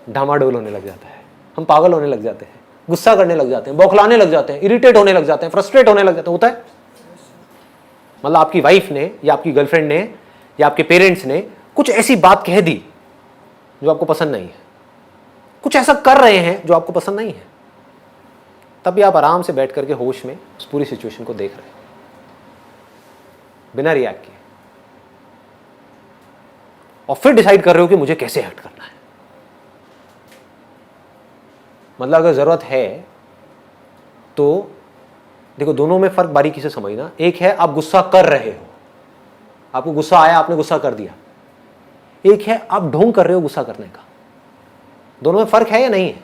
डामाडोल होने लग जाता है, हम पागल होने लग जाते हैं, गुस्सा करने लग जाते हैं, बौखलाने लग जाते हैं, इरिटेट होने लग जाते हैं, फ्रस्ट्रेट होने लग जाते हैं। होता है? मतलब आपकी वाइफ ने या आपकी गर्लफ्रेंड ने या आपके पेरेंट्स ने कुछ ऐसी बात कह दी जो आपको पसंद नहीं है, कुछ ऐसा कर रहे हैं जो आपको पसंद नहीं है, तब भी आप आराम से बैठ करके होश में उस पूरी सिचुएशन को देख रहे हैं बिना रिएक्ट किए, और फिर डिसाइड कर रहे हो कि मुझे कैसे एक्ट करना है। मतलब अगर जरूरत है तो देखो, दोनों में फर्क बारीकी से समझना। एक है आप गुस्सा कर रहे हो, आपको गुस्सा आया, आपने गुस्सा कर दिया। एक है आप ढोंग कर रहे हो गुस्सा करने का। दोनों में फर्क है या नहीं है?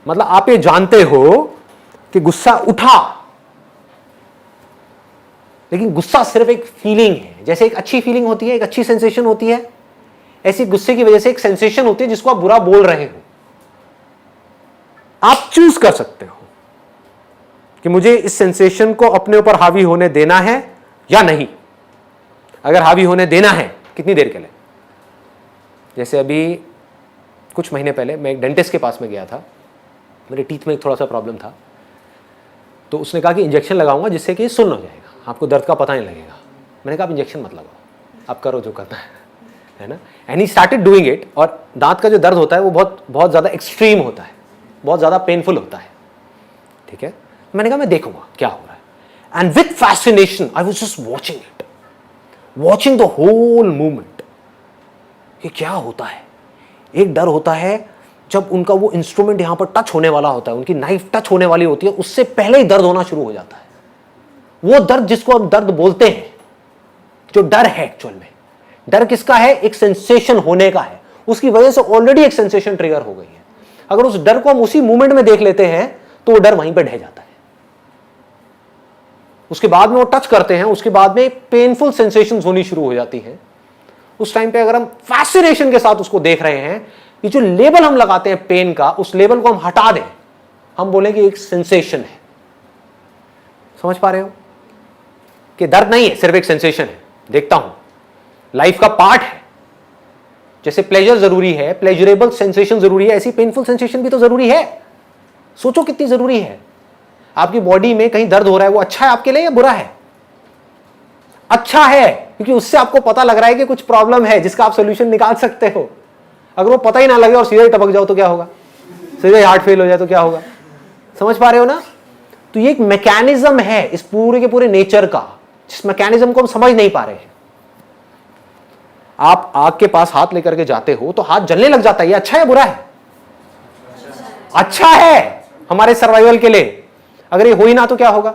मतलब आप ये जानते हो कि गुस्सा उठा, लेकिन गुस्सा सिर्फ एक फीलिंग है। जैसे एक अच्छी फीलिंग होती है, एक अच्छी सेंसेशन होती है, ऐसी गुस्से की वजह से एक सेंसेशन होती है जिसको आप बुरा बोल रहे हो। आप चूज कर सकते हो कि मुझे इस सेंसेशन को अपने ऊपर हावी होने देना है या नहीं। अगर हावी होने देना है, कितनी देर के लिए? जैसे अभी कुछ महीने पहले मैं एक डेंटिस्ट के पास में गया था, मेरे टीथ में एक थोड़ा सा प्रॉब्लम था, तो उसने कहा कि इंजेक्शन लगाऊंगा जिससे कि सुन्न हो जाएगा, आपको दर्द का पता नहीं लगेगा। मैंने कहा आप इंजेक्शन मत लगाओ, आप करो जो करना है ना। And he started doing it. और दांत का जो दर्द होता है वो बहुत बहुत ज़्यादा एक्सट्रीम होता है, बहुत ज़्यादा पेनफुल होता है, ठीक है। मैंने कहा मैं देखूंगा क्या हो रहा है। And with fascination I was just watching it, watching the whole movement, कि क्या होता है। एक डर होता है जब उनका वो इंस्ट्रूमेंट यहां पर टच होने वाला होता है, उनकी नाइफ टच होने वाली होती है, उससे पहले ही दर्द होना शुरू हो जाता है। वो दर्द जिसको हम दर्द बोलते हैं, जो डर है एक्चुअल में, डर किसका है? एक सेंसेशन होने का है। उसकी वजह से ऑलरेडी एक सेंसेशन ट्रिगर हो गई है। अगर उस डर को हम उसी मूवमेंट में देख लेते हैं तो वो डर वहीं पे ढह जाता है। उसके बाद में वो टच करते हैं, उसके बाद में पेनफुल सेंसेशंस होनी शुरू हो जाती हैं। उस टाइम पे अगर हम फैसिनेशन के साथ उसको देख रहे हैं, ये जो लेबल हम लगाते हैं पेन का, उस लेबल को हम हटा दें, हम बोलेंगे एक सेंसेशन है। समझ पा रहे हो कि दर्द नहीं है, सिर्फ एक सेंसेशन है, देखता हूं, लाइफ का पार्ट है। जैसे प्लेजर जरूरी है, प्लेजरेबल सेंसेशन जरूरी है, ऐसी पेनफुल सेंसेशन भी तो जरूरी है। सोचो कितनी जरूरी है। आपकी बॉडी में कहीं दर्द हो रहा है, वो अच्छा है आपके लिए या बुरा है? अच्छा है, क्योंकि उससे आपको पता लग रहा है कि कुछ प्रॉब्लम है जिसका आप सोल्यूशन निकाल सकते हो। अगर वो पता ही ना लगे और सीधे टपक जाओ तो क्या होगा, सीधे हार्ट फेल हो जाए तो क्या होगा। समझ पा रहे हो ना। तो ये एक मैकेनिज्म है इस पूरे के पूरे नेचर का, जिस मैकेनिज्म को हम समझ नहीं पा रहे हैं। आप आग के पास हाथ लेकर के जाते हो तो हाथ जलने लग जाता है, ये अच्छा है बुरा है? अच्छा है हमारे सर्वाइवल के लिए। अगर ये हो ही ना तो क्या होगा,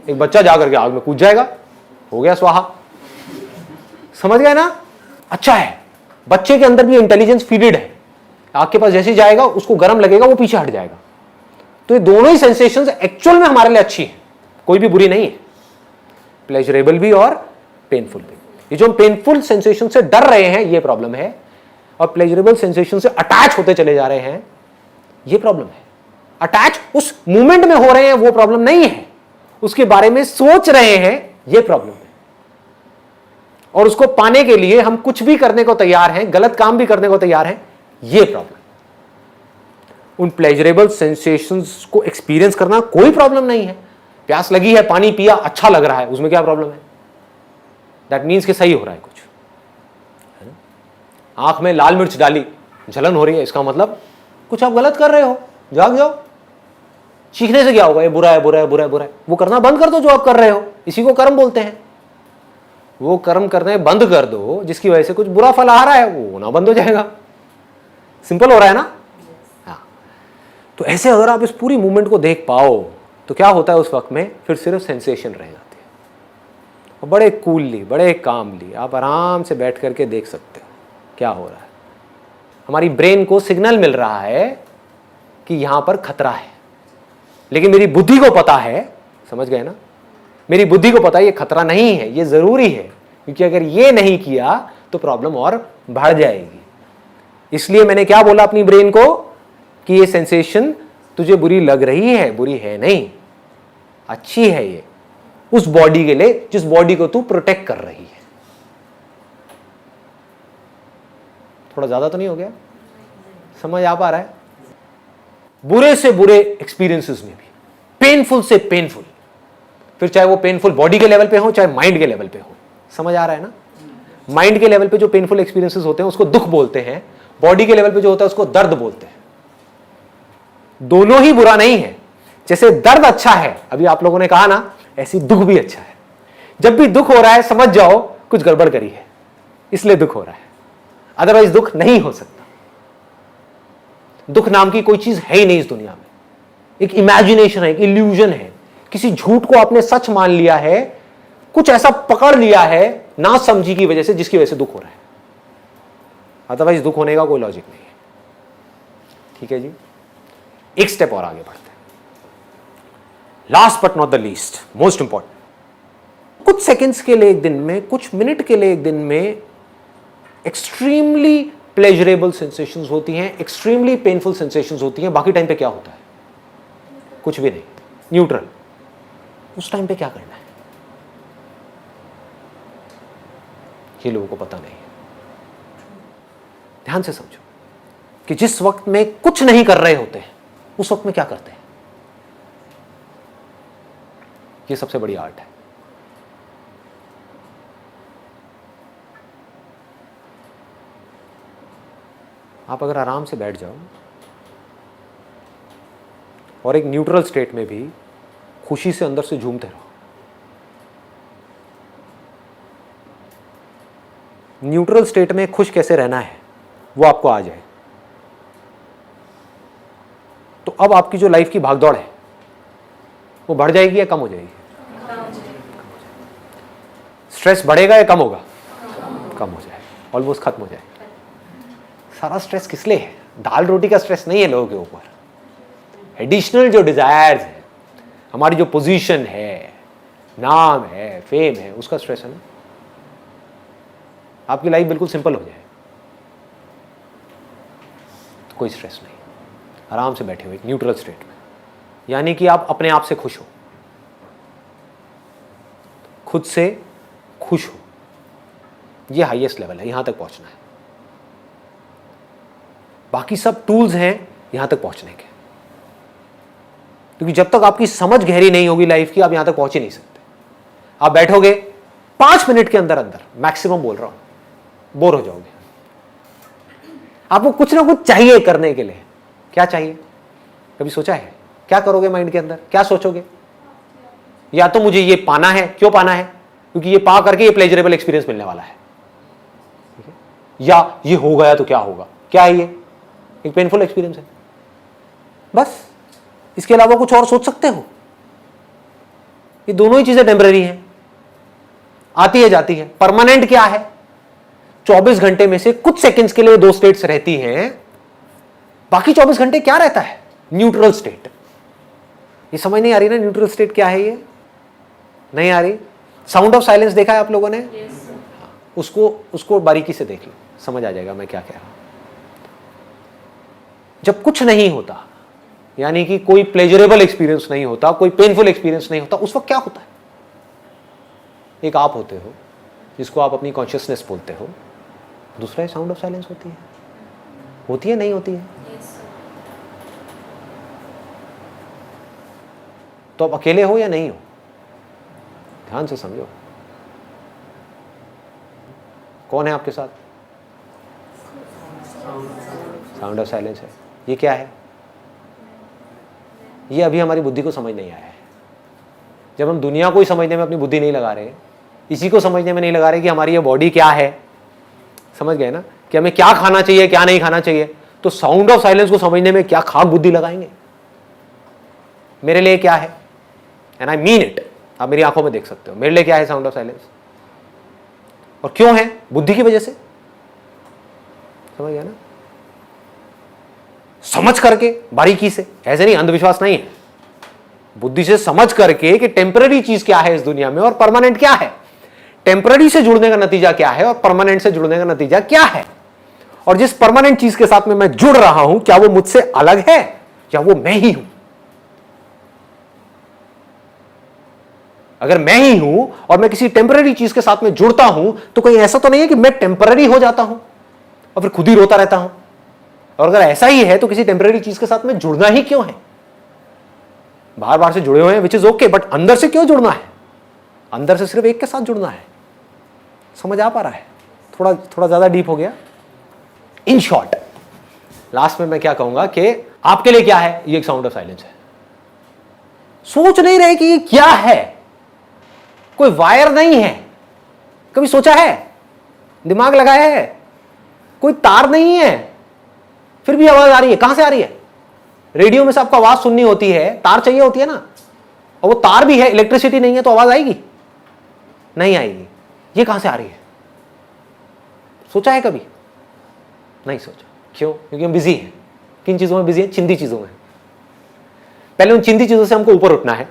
एक बच्चा जाकर के आग में कूद जाएगा, हो गया स्वाहा। समझ गए ना। अच्छा है, बच्चे के अंदर भी इंटेलिजेंस फीडेड है, आग के पास जैसे जाएगा उसको गर्म लगेगा, वो पीछे हट जाएगा। तो ये दोनों ही सेंसेशंस एक्चुअल में हमारे लिए अच्छी है, कोई भी बुरी नहीं है, प्लेजरेबल भी और पेनफुल भी। ये जो हम पेनफुल सेंसेशन से डर रहे हैं ये प्रॉब्लम है, और प्लेजरेबल सेंसेशन से अटैच होते चले जा रहे हैं ये प्रॉब्लम है। अटैच उस मूवमेंट में हो रहे हैं वो प्रॉब्लम नहीं है, उसके बारे में सोच रहे हैं ये प्रॉब्लम है। और उसको पाने के लिए हम कुछ भी करने को तैयार हैं, गलत काम भी करने को तैयार हैं, ये प्रॉब्लम। उन प्लेजरेबल सेंसेशंस को एक्सपीरियंस करना कोई प्रॉब्लम नहीं है। प्यास लगी है, पानी पिया, अच्छा लग रहा है, उसमें क्या प्रॉब्लम है? दैट मीन्स कि सही हो रहा है कुछ, है ना? आंख में लाल मिर्च डाली, जलन हो रही है, इसका मतलब कुछ आप गलत कर रहे हो, जाग जाओ। चीखने से क्या होगा, ये बुरा है, बुरा है, बुरा है, बुरा है, वो करना बंद कर दो जो आप कर रहे हो, इसी को कर्म बोलते हैं। वो कर्म करने बंद कर दो जिसकी वजह से कुछ बुरा फल आ रहा है, वो होना बंद हो जाएगा। सिंपल हो रहा है ना। हाँ, तो ऐसे अगर आप इस पूरी मूवमेंट को देख पाओ तो क्या होता है उस वक्त में, फिर सिर्फ सेंसेशन रह जाती है। और बड़े कूलली, बड़े कामली आप आराम से बैठ करके देख सकते हो क्या हो रहा है। हमारी ब्रेन को सिग्नल मिल रहा है कि यहां पर खतरा है, लेकिन मेरी बुद्धि को पता है, समझ गए ना, मेरी बुद्धि को पता है ये खतरा नहीं है, ये जरूरी है, क्योंकि अगर ये नहीं किया तो प्रॉब्लम और बढ़ जाएगी। इसलिए मैंने क्या बोला अपनी ब्रेन को कि ये सेंसेशन तुझे बुरी लग रही है, बुरी है नहीं, अच्छी है ये उस बॉडी के लिए जिस बॉडी को तू प्रोटेक्ट कर रही है। थोड़ा ज्यादा तो नहीं हो गया, समझ आ पा रहा है? बुरे से बुरे एक्सपीरियंसेस में भी, पेनफुल से पेनफुल, फिर चाहे वो पेनफुल बॉडी के लेवल पे हो चाहे माइंड के लेवल पे हो, समझ आ रहा है ना। माइंड के लेवल पे जो पेनफुल एक्सपीरियंसेस होते हैं उसको दुख बोलते हैं, बॉडी के लेवल पे जो होता है उसको दर्द बोलते हैं। दोनों ही बुरा नहीं है। जैसे दर्द अच्छा है, अभी आप लोगों ने कहा ना, ऐसी दुख भी अच्छा है। जब भी दुख हो रहा है समझ जाओ कुछ गड़बड़ करी है, इसलिए दुख हो रहा है, अदरवाइज दुख नहीं हो सकता। दुख नाम की कोई चीज है ही नहीं इस दुनिया में, एक इमेजिनेशन है, एक इल्यूजन है। किसी झूठ को आपने सच मान लिया है, कुछ ऐसा पकड़ लिया है ना समझी की वजह से, जिसकी वजह से दुख हो रहा है, अदरवाइज दुख होने का कोई लॉजिक नहीं है। ठीक है जी, एक स्टेप और आगे बढ़ते हैं। Last but not the least, most important, कुछ सेकेंड्स के लिए एक दिन में, कुछ मिनट के लिए एक दिन में एक्सट्रीमली प्लेजरेबल सेंसेशंस होती हैं, एक्सट्रीमली पेनफुल सेंसेशंस होती हैं। बाकी टाइम पे क्या होता है? कुछ भी नहीं, न्यूट्रल। उस टाइम पे क्या करना है ये लोगों को पता नहीं है। ध्यान से समझो कि जिस वक्त में कुछ नहीं कर रहे होते हैं उस वक्त में क्या करते हैं, ये सबसे बड़ी आर्ट है। आप अगर आराम से बैठ जाओ और एक न्यूट्रल स्टेट में भी खुशी से अंदर से झूमते रहो। न्यूट्रल स्टेट में खुश कैसे रहना है वो आपको आ जाए, तो अब आपकी जो लाइफ की भागदौड़ है वो बढ़ जाएगी या कम हो जाएगी? स्ट्रेस बढ़ेगा या कम होगा? कम हो जाएगा, ऑलमोस्ट खत्म हो जाएगा। सारा स्ट्रेस किस लिए है? दाल रोटी का स्ट्रेस नहीं है लोगों के ऊपर। एडिशनल जो डिजायर्स है, हमारी जो पोजीशन है, नाम है, फेम है, उसका स्ट्रेस है ना। आपकी लाइफ बिल्कुल सिंपल हो जाए तो कोई स्ट्रेस नहीं, आराम से बैठे हुए एक न्यूट्रल स्टेट में, यानी कि आप अपने आप से खुश हो, खुद से खुश हो। ये हाईएस्ट लेवल है, यहां तक पहुंचना है। बाकी सब टूल्स हैं यहां तक पहुंचने के, क्योंकि जब तक आपकी समझ गहरी नहीं होगी लाइफ की, आप यहां तक पहुंच ही नहीं सकते। आप बैठोगे 5 मिनट के अंदर अंदर मैक्सिमम बोल रहा हूं, बोर हो जाओगे। आपको कुछ ना कुछ चाहिए करने के लिए। क्या चाहिए? कभी सोचा है क्या करोगे माइंड के अंदर? क्या सोचोगे? या तो मुझे ये पाना है। क्यों पाना है? क्योंकि ये पा करके ये प्लेजरेबल एक्सपीरियंस मिलने वाला है। या ये हो गया तो क्या होगा? क्या है ये? एक पेनफुल एक्सपीरियंस है। बस इसके अलावा कुछ और सोच सकते हो? ये दोनों ही चीजें टेम्पररी हैं, आती है जाती है। परमानेंट क्या है? 24 घंटे में से कुछ सेकंड्स के लिए 2 स्टेट्स रहती हैं, बाकी 24 घंटे क्या रहता है? Neutral state. ये समझ नहीं आ रही ना न्यूट्रल स्टेट क्या है? ये नहीं आ रही। साउंड ऑफ साइलेंस देखा है आप लोगों ने? उसको बारीकी से देख लो, समझ आ जाएगा मैं क्या कह रहा हूं। जब कुछ नहीं होता, यानी कि कोई प्लेजरेबल एक्सपीरियंस नहीं होता, कोई पेनफुल एक्सपीरियंस नहीं होता, उस वक्त क्या होता है? एक आप होते हो जिसको आप अपनी कॉन्शियसनेस बोलते हो, दूसरा साउंड ऑफ साइलेंस होती है नहीं होती है? तो आप अकेले हो या नहीं हो? ध्यान से समझो, कौन है आपके साथ? साउंड ऑफ साइलेंस है। ये क्या है? ये अभी हमारी बुद्धि को समझ नहीं आया है। जब हम दुनिया को ही समझने में अपनी बुद्धि नहीं लगा रहे, इसी को समझने में नहीं लगा रहे कि हमारी ये बॉडी क्या है, समझ गए ना, कि हमें क्या खाना चाहिए क्या नहीं खाना चाहिए, तो साउंड ऑफ साइलेंस को समझने में क्या खाक बुद्धि लगाएंगे? मेरे लिए क्या है, एंड आई मीन इट, आप मेरी आंखों में देख सकते हो, मेरे लिए क्या है साउंड ऑफ साइलेंस, और क्यों है? बुद्धि की वजह से। समझ गया ना? समझ करके बारीकी से, ऐसे नहीं, अंधविश्वास नहीं है, बुद्धि से समझ करके कि टेम्पररी चीज क्या है इस दुनिया में और परमानेंट क्या है, टेम्पररी से जुड़ने का नतीजा क्या है और परमानेंट से जुड़ने का नतीजा क्या है, और जिस परमानेंट चीज के साथ में मैं जुड़ रहा हूं क्या वो मुझसे अलग है या वो मैं ही हूं? अगर मैं ही हूं और मैं किसी टेम्पररी चीज के साथ में जुड़ता हूं तो कहीं ऐसा तो नहीं है कि मैं टेम्पररी हो जाता हूं और फिर खुद ही रोता रहता हूं? और अगर ऐसा ही है तो किसी टेम्पररी चीज के साथ में जुड़ना ही क्यों है? बार बार से जुड़े हुए हैं विच इज ओके, बट अंदर से क्यों जुड़ना है? अंदर से सिर्फ एक के साथ जुड़ना है। समझ आ पा रहा है? थोड़ा ज्यादा डीप हो गया। इन शॉर्ट लास्ट में मैं क्या कहूंगा कि आपके लिए क्या है? ये एक साउंड ऑफ साइलेंस है। सोच नहीं रहे कि ये क्या है, कोई वायर नहीं है। कभी सोचा है? दिमाग लगाया है? कोई तार नहीं है, फिर भी आवाज आ रही है। कहां से आ रही है? रेडियो में से आपको आवाज सुननी होती है, तार चाहिए होती है ना, और वो तार भी है, इलेक्ट्रिसिटी नहीं है तो आवाज आएगी? नहीं आएगी। ये कहां से आ रही है? सोचा है कभी? नहीं सोचा। क्यों? क्योंकि हम बिजी हैं। किन चीजों में बिजी हैं? चिंदी चीजों में। पहले उन चिंदी चीजों से हमको ऊपर उठना है,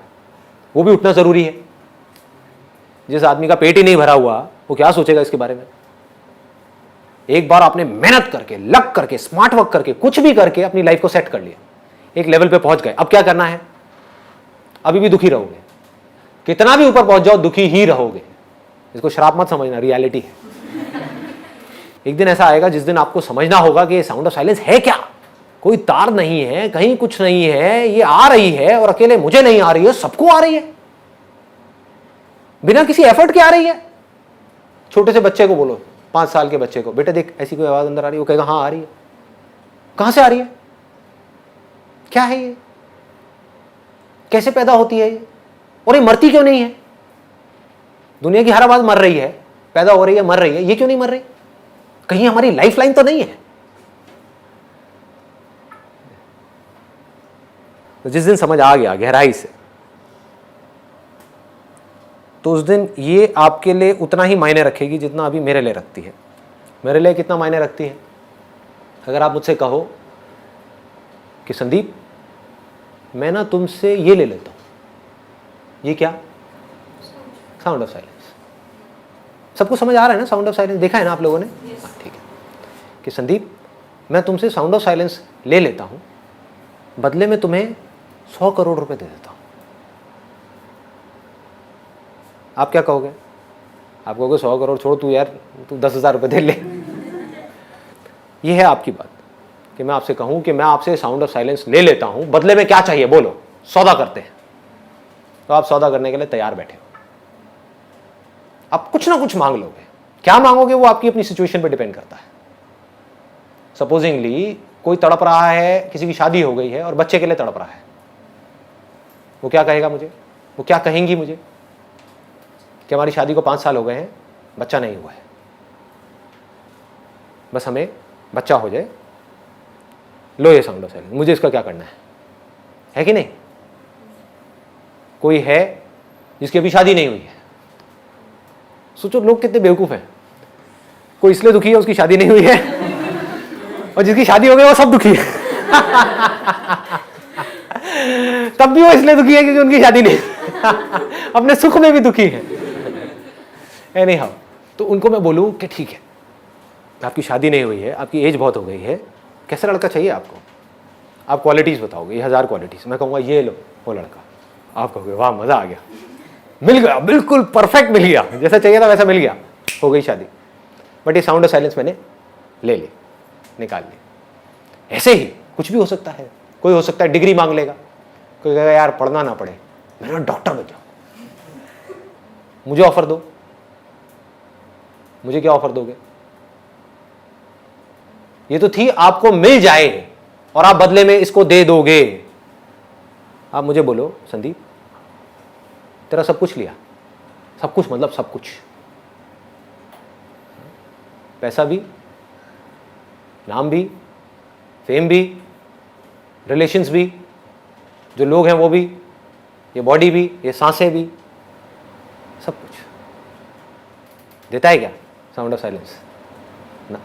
वो भी उठना जरूरी है। जिस आदमी का पेट ही नहीं भरा हुआ वो क्या सोचेगा इसके बारे में? एक बार आपने मेहनत करके, लग करके, स्मार्ट वर्क करके, कुछ भी करके अपनी लाइफ को सेट कर लिया, एक लेवल पे पहुंच गए, अब क्या करना है? अभी भी दुखी रहोगे, कितना भी ऊपर पहुंच जाओ दुखी ही रहोगे। इसको श्राप मत समझना, रियलिटी है। एक दिन ऐसा आएगा जिस दिन आपको समझना होगा कि ये साउंड ऑफ साइलेंस है क्या। कोई तार नहीं है, कहीं कुछ नहीं है, ये आ रही है और अकेले मुझे नहीं आ रही है, सबको आ रही है, बिना किसी एफर्ट के आ रही है। छोटे से बच्चे को बोलो, 5 साल के बच्चे को, बेटा देख ऐसी कोई आवाज अंदर आ रही है, वो कहेगा हाँ आ रही है। कहां से आ रही है? क्या है ये? कैसे पैदा होती है ये? और ये मरती क्यों नहीं है? दुनिया की हर आवाज मर रही है, पैदा हो रही है, मर रही है, ये क्यों नहीं मर रही? कहीं हमारी लाइफ लाइन तो नहीं है? तो जिस दिन समझ आ गया गहराई से, तो उस दिन ये आपके लिए उतना ही मायने रखेगी जितना अभी मेरे लिए रखती है। मेरे लिए कितना मायने रखती है? अगर आप मुझसे कहो कि संदीप मैं ना तुमसे ये ले लेता हूं, ये क्या? Sound of silence. सबको समझ आ रहा है ना साउंड ऑफ साइलेंस? देखा है ना आप लोगों ने? हाँ, ठीक है। कि संदीप मैं तुमसे साउंड ऑफ साइलेंस ले लेता हूं, बदले में तुम्हें 100 करोड़ रुपए दे देता हूं। आप क्या कहोगे? आप कहोगे 100 करोड़ छोड़, तू यार तू 10,000 रुपए दे ले। ये है आपकी बात कि मैं आपसे कहूं कि मैं आपसे साउंड ऑफ साइलेंस ले लेता हूं, बदले में क्या चाहिए बोलो, सौदा करते हैं। तो आप सौदा करने के लिए तैयार बैठे हो। आप कुछ ना कुछ मांग लोगे। क्या मांगोगे वो आपकी अपनी सिचुएशन पे डिपेंड करता है। सपोजिंगली कोई तड़प रहा है, किसी की शादी हो गई है और बच्चे के लिए तड़प रहा है, वो क्या कहेगा मुझे, वो क्या कहेंगी मुझे कि हमारी शादी को 5 साल हो गए हैं, बच्चा नहीं हुआ है, बस हमें बच्चा हो जाए, लो ये साउंड ऑफ साइलेंस, मुझे इसका क्या करना है कि नहीं? कोई है जिसकी अभी शादी नहीं हुई है, सोचो लोग कितने बेवकूफ हैं। कोई इसलिए दुखी है उसकी शादी नहीं हुई है, और जिसकी शादी हो गई वो सब दुखी है। तब भी वो इसलिए दुखी है क्योंकि उनकी शादी नहीं, अपने सुख में भी दुखी है। एनी हाउ, तो उनको मैं बोलूं कि ठीक है, आपकी शादी नहीं हुई है, आपकी एज बहुत हो गई है, कैसा लड़का चाहिए आपको? आप क्वालिटीज बताओगे, ये 1000 क्वालिटीज, मैं कहूँगा ये लो वो लड़का, आप कहोगे वाह मजा आ गया, मिल गया, बिल्कुल परफेक्ट मिल गया, जैसा चाहिए था वैसा मिल गया, हो गई शादी। बट ये साउंड ऑफ साइलेंस मैंने ले ली, निकाल ली। ऐसे ही कुछ भी हो सकता है। कोई हो सकता है डिग्री मांग लेगा, कोई कहेगा यार पढ़ना ना पड़े, मेरा डॉक्टर बन जाओ, मुझे ऑफर दो। मुझे क्या ऑफर दोगे? ये तो थी आपको मिल जाए और आप बदले में इसको दे दोगे। आप मुझे बोलो संदीप, तेरा सब कुछ लिया, सब कुछ मतलब सब कुछ, पैसा भी, नाम भी, फेम भी, रिलेशंस भी, जो लोग हैं वो भी, ये बॉडी भी, ये सांसें भी, सब कुछ देता है क्या साउंड ऑफ साइलेंस? ना,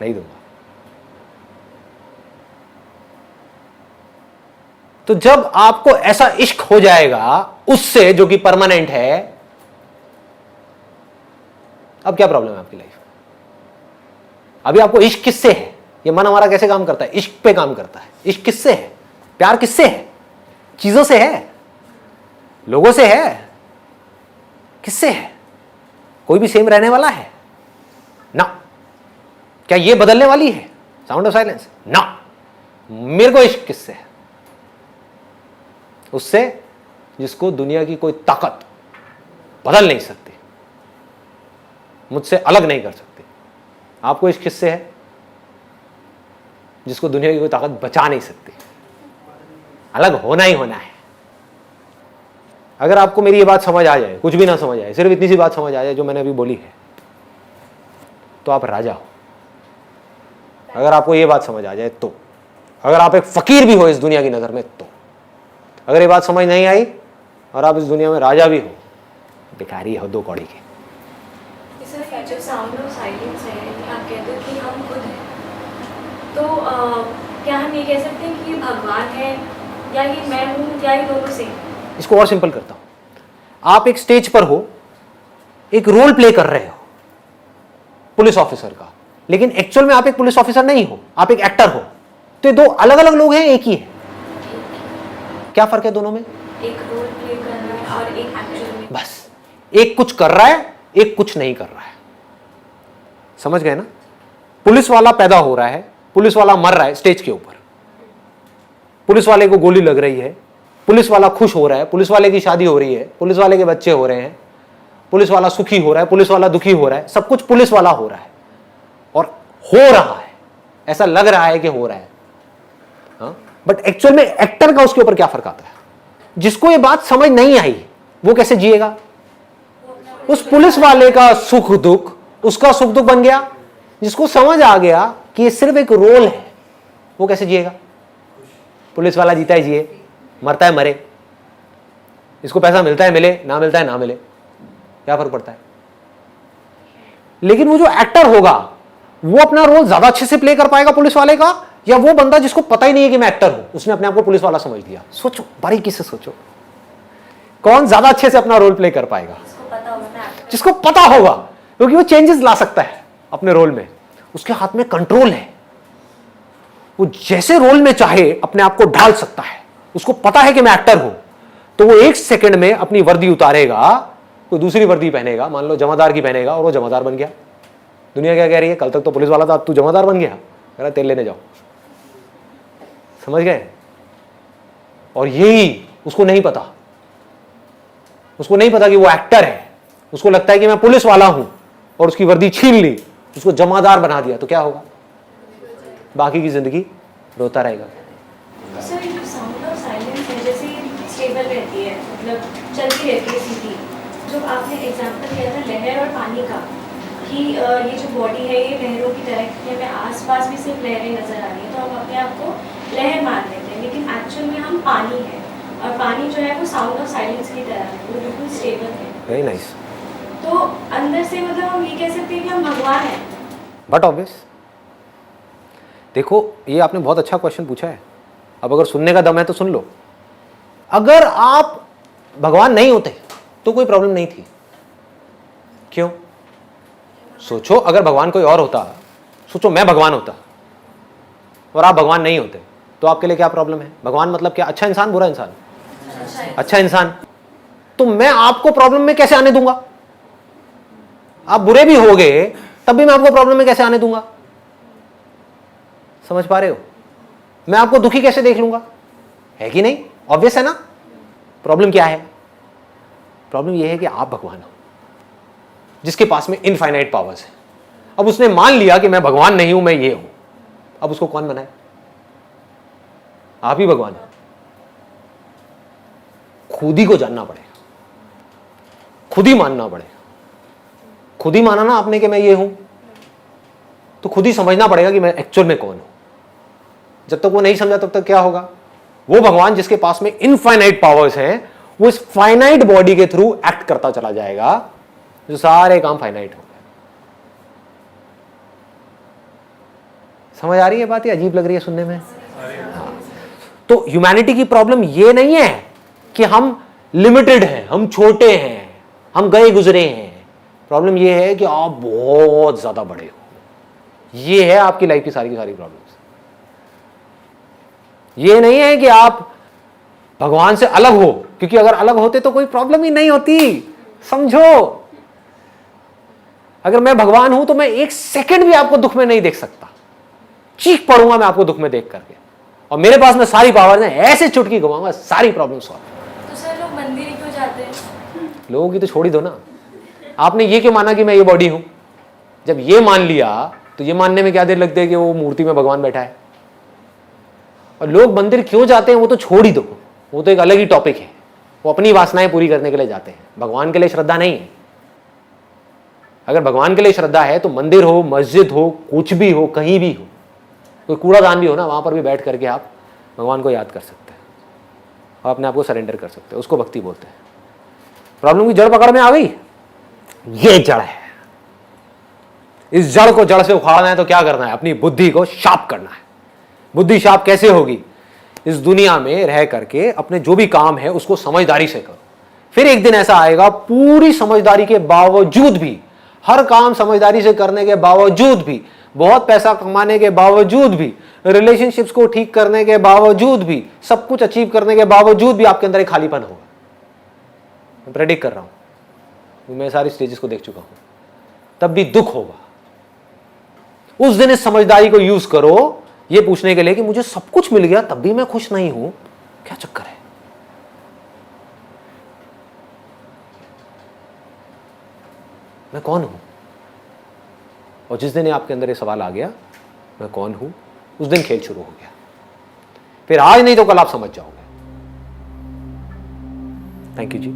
नहीं दूंगा। तो जब आपको ऐसा इश्क हो जाएगा उससे जो कि परमानेंट है, अब क्या प्रॉब्लम है आपकी लाइफ? अभी आपको इश्क किससे है? ये मन हमारा कैसे काम करता है? इश्क पे काम करता है। इश्क किससे है? प्यार किससे है? चीजों से है, लोगों से है, किससे है? कोई भी सेम रहने वाला है ना? क्या ये बदलने वाली है साउंड ऑफ साइलेंस? ना। मेरे को इश्क किससे है? उससे जिसको दुनिया की कोई ताकत बदल नहीं सकती, मुझसे अलग नहीं कर सकती। आपको इश्क किससे है? जिसको दुनिया की कोई ताकत बचा नहीं सकती। अलग होना ही होना है। अगर आपको मेरी ये बात समझ आ जाए, कुछ भी ना समझ आए, सिर्फ इतनी सी बात समझ आ जाए जो मैंने अभी बोली है, तो आप राजा हो। अगर आपको ये बात समझ आ जाए तो, अगर आप एक फकीर भी हो इस दुनिया की नजर में तो, अगर ये बात समझ नहीं आई और आप इस दुनिया में राजा भी हो, भिखारी हो 2 कौड़ी के। सर जो साउंड ऑफ साइलेंस है, आप कहते हो कि हम खुद हैं, तो क्या हम ये कह सकते हैं कि ये भगवान है, या ये मैं हूँ, या ये दोनों से? इसको और सिंपल करता हूं। आप एक स्टेज पर हो, एक रोल प्ले कर रहे हो पुलिस ऑफिसर का, लेकिन एक्चुअल में आप एक पुलिस ऑफिसर नहीं हो, आप एक एक्टर हो। तो ये 2 अलग अलग लोग हैं, एक ही है। क्या फर्क है दोनों में? एक रोल प्ले कर रहा है और एक एक्चुअल में। बस, एक कुछ कर रहा है, एक कुछ नहीं कर रहा है। समझ गए ना? पुलिस वाला पैदा हो रहा है, पुलिस वाला मर रहा है स्टेज के ऊपर, पुलिस वाले को गोली लग रही है, पुलिस वाला खुश हो रहा है, पुलिस वाले की शादी हो रही है, पुलिस वाले के बच्चे हो रहे हैं, पुलिस वाला सुखी हो रहा है, पुलिस वाला दुखी हो रहा है, सब कुछ पुलिस वाला हो रहा है। और हो रहा है, ऐसा लग रहा है कि हो रहा है, बट एक्चुअल में एक्टर का उसके ऊपर क्या फर्क आता है? जिसको ये बात समझ नहीं आई वो कैसे जिएगा? उस पुलिस वाले का सुख दुख उसका सुख दुख बन गया। जिसको समझ आ गया कि ये सिर्फ एक रोल है, वो कैसे जिएगा? पुलिस वाला जीता है जिए, मरता है मरे, इसको पैसा मिलता है मिले, ना मिलता है ना मिले, क्या फर्क पड़ता है? लेकिन वो जो एक्टर होगा वो अपना रोल ज्यादा अच्छे से प्ले कर पाएगा पुलिस वाले का, या वो बंदा जिसको पता ही नहीं है कि मैं एक्टर हूं, उसने अपने आप को पुलिस वाला समझ लिया? सोचो, बारीकी से सोचो, कौन ज्यादा अच्छे से अपना रोल प्ले कर पाएगा? जिसको पता होगा, क्योंकि वो चेंजेस ला सकता है अपने रोल में, उसके हाथ में कंट्रोल है, वो जैसे रोल में चाहे अपने आप को ढाल सकता है। उसको पता है कि मैं एक्टर हूं, तो वो 1 सेकंड में अपनी वर्दी उतारेगा, कोई दूसरी वर्दी पहनेगा, मान लो जमादार की पहनेगा, और वो जमादार बन गया। दुनिया क्या कह रही है? कल तक तो पुलिस वाला था, तू जमादार बन गया, कह रहा तेल लेने जाओ। समझ गए? और यही उसको नहीं पता, उसको नहीं पता कि वो एक्टर है, उसको लगता है कि मैं पुलिस वाला हूं और उसकी वर्दी छीन ली, उसको जमादार बना दिया, तो क्या होगा? बाकी की जिंदगी रोता रहेगा। सर ये जो साउंड ऑफ साइलेंस है, जैसे स्टेबल रहती है, मतलब चलती रहती है सीधी, जो आपने एग्जांपल दिया था लहर और पानी का, कि ये जो बॉडी है ये लहरों की तरह है, हमें आसपास भी सिर्फ लहरें नज़र आ रही हैं तो हम अपने आप को लहर मान लेते हैं, लेकिन एक्चुअल में हम पानी है, और पानी जो है वो साउंड ऑफ साइलेंस की तरह है, वो बिल्कुल स्टेबल है। Very nice. तो अंदर से मतलब हम ये कह सकते हैं कि हम भगवान हैं। बट ऑब्वियस, देखो ये आपने बहुत अच्छा क्वेश्चन पूछा है। अब अगर सुनने का दम है तो सुन लो। अगर आप भगवान नहीं होते तो कोई प्रॉब्लम नहीं थी। क्यों? सोचो, अगर भगवान कोई और होता, सोचो मैं भगवान होता और आप भगवान नहीं होते, तो आपके लिए क्या प्रॉब्लम है? भगवान मतलब क्या? अच्छा इंसान, बुरा इंसान? अच्छा इंसान। तो मैं आपको प्रॉब्लम में कैसे आने दूंगा? आप बुरे भी होगे तब भी मैं आपको प्रॉब्लम में कैसे आने दूंगा? समझ पा रहे हो? मैं आपको दुखी कैसे देख लूंगा? है कि नहीं? ऑब्वियस है ना। प्रॉब्लम क्या है? प्रॉब्लम यह है कि आप भगवान हो जिसके पास में इनफाइनाइट पावर्स है। अब उसने मान लिया कि मैं भगवान नहीं हूं, मैं ये हूं। अब उसको कौन बनाए? आप ही भगवान हो। खुद ही को जानना पड़ेगा, खुद ही मानना पड़ेगा। खुद ही माना ना आपने कि मैं ये हूं, तो खुद ही समझना पड़ेगा कि मैं एक्चुअल में कौन हूं। जब तक वो नहीं समझा तब तक क्या होगा? वो भगवान जिसके पास में इनफाइनाइट पावर्स हैं, वो इस फाइनाइट बॉडी के थ्रू एक्ट करता चला जाएगा, जो सारे काम फाइनाइट हो गए। समझ आ रही है बात? ये अजीब लग रही है सुनने में? हाँ। तो ह्यूमैनिटी की प्रॉब्लम ये नहीं है कि हम लिमिटेड हैं, हम छोटे हैं, हम गए गुजरे हैं। प्रॉब्लम ये है कि आप बहुत ज्यादा बड़े हो। ये है आपकी लाइफ की सारी प्रॉब्लम्स। ये नहीं है कि आप भगवान से अलग हो, क्योंकि अगर अलग होते तो कोई प्रॉब्लम ही नहीं होती। समझो, अगर मैं भगवान हूं तो मैं एक सेकंड भी आपको दुख में नहीं देख सकता। चीख पड़ूंगा मैं आपको दुख में देख करके, और मेरे पास में सारी पावर है, ऐसे चुटकी घुमाऊंगा, सारी प्रॉब्लम सॉल्व। तो सर लोग मंदिर ही क्यों जाते हैं? लोगों की तो छोड़ ही दो ना। आपने ये क्यों माना कि मैं ये बॉडी हूं? जब ये मान लिया तो ये मानने में क्या देर लगती है कि वो मूर्ति में भगवान बैठा है। और लोग मंदिर क्यों जाते हैं वो तो छोड़ ही दो, वो तो एक अलग ही टॉपिक है। वो अपनी वासनाएं पूरी करने के लिए जाते हैं, भगवान के लिए श्रद्धा नहीं है। अगर भगवान के लिए श्रद्धा है तो मंदिर हो, मस्जिद हो, कुछ भी हो, कहीं भी हो, कोई कूड़ादान भी हो ना, वहां पर भी बैठ करके आप भगवान को याद कर सकते हैं और अपने आप को सरेंडर कर सकते हैं। उसको भक्ति बोलते हैं। प्रॉब्लम की जड़ पकड़ में आ गई। ये जड़ है। इस जड़ को जड़ से उखाड़ना है तो क्या करना है? अपनी बुद्धि को शार्प करना है। बुद्धि शार्प कैसे होगी? इस दुनिया में रह करके अपने जो भी काम है उसको समझदारी से करो। फिर एक दिन ऐसा आएगा, पूरी समझदारी के बावजूद भी, हर काम समझदारी से करने के बावजूद भी, बहुत पैसा कमाने के बावजूद भी, रिलेशनशिप्स को ठीक करने के बावजूद भी, सब कुछ अचीव करने के बावजूद भी आपके अंदर एक खालीपन होगा। मैं प्रेडिक्ट कर रहा हूं, मैं सारी स्टेजेस को देख चुका हूं। तब भी दुख होगा। उस दिन इस समझदारी को यूज करो ये पूछने के लिए कि मुझे सब कुछ मिल गया तब भी मैं खुश नहीं हूं, क्या चक्कर है? मैं कौन हूं? और जिस दिन आपके अंदर ये सवाल आ गया, मैं कौन हूं, उस दिन खेल शुरू हो गया। फिर आज नहीं तो कल आप समझ जाओगे। Thank you ji.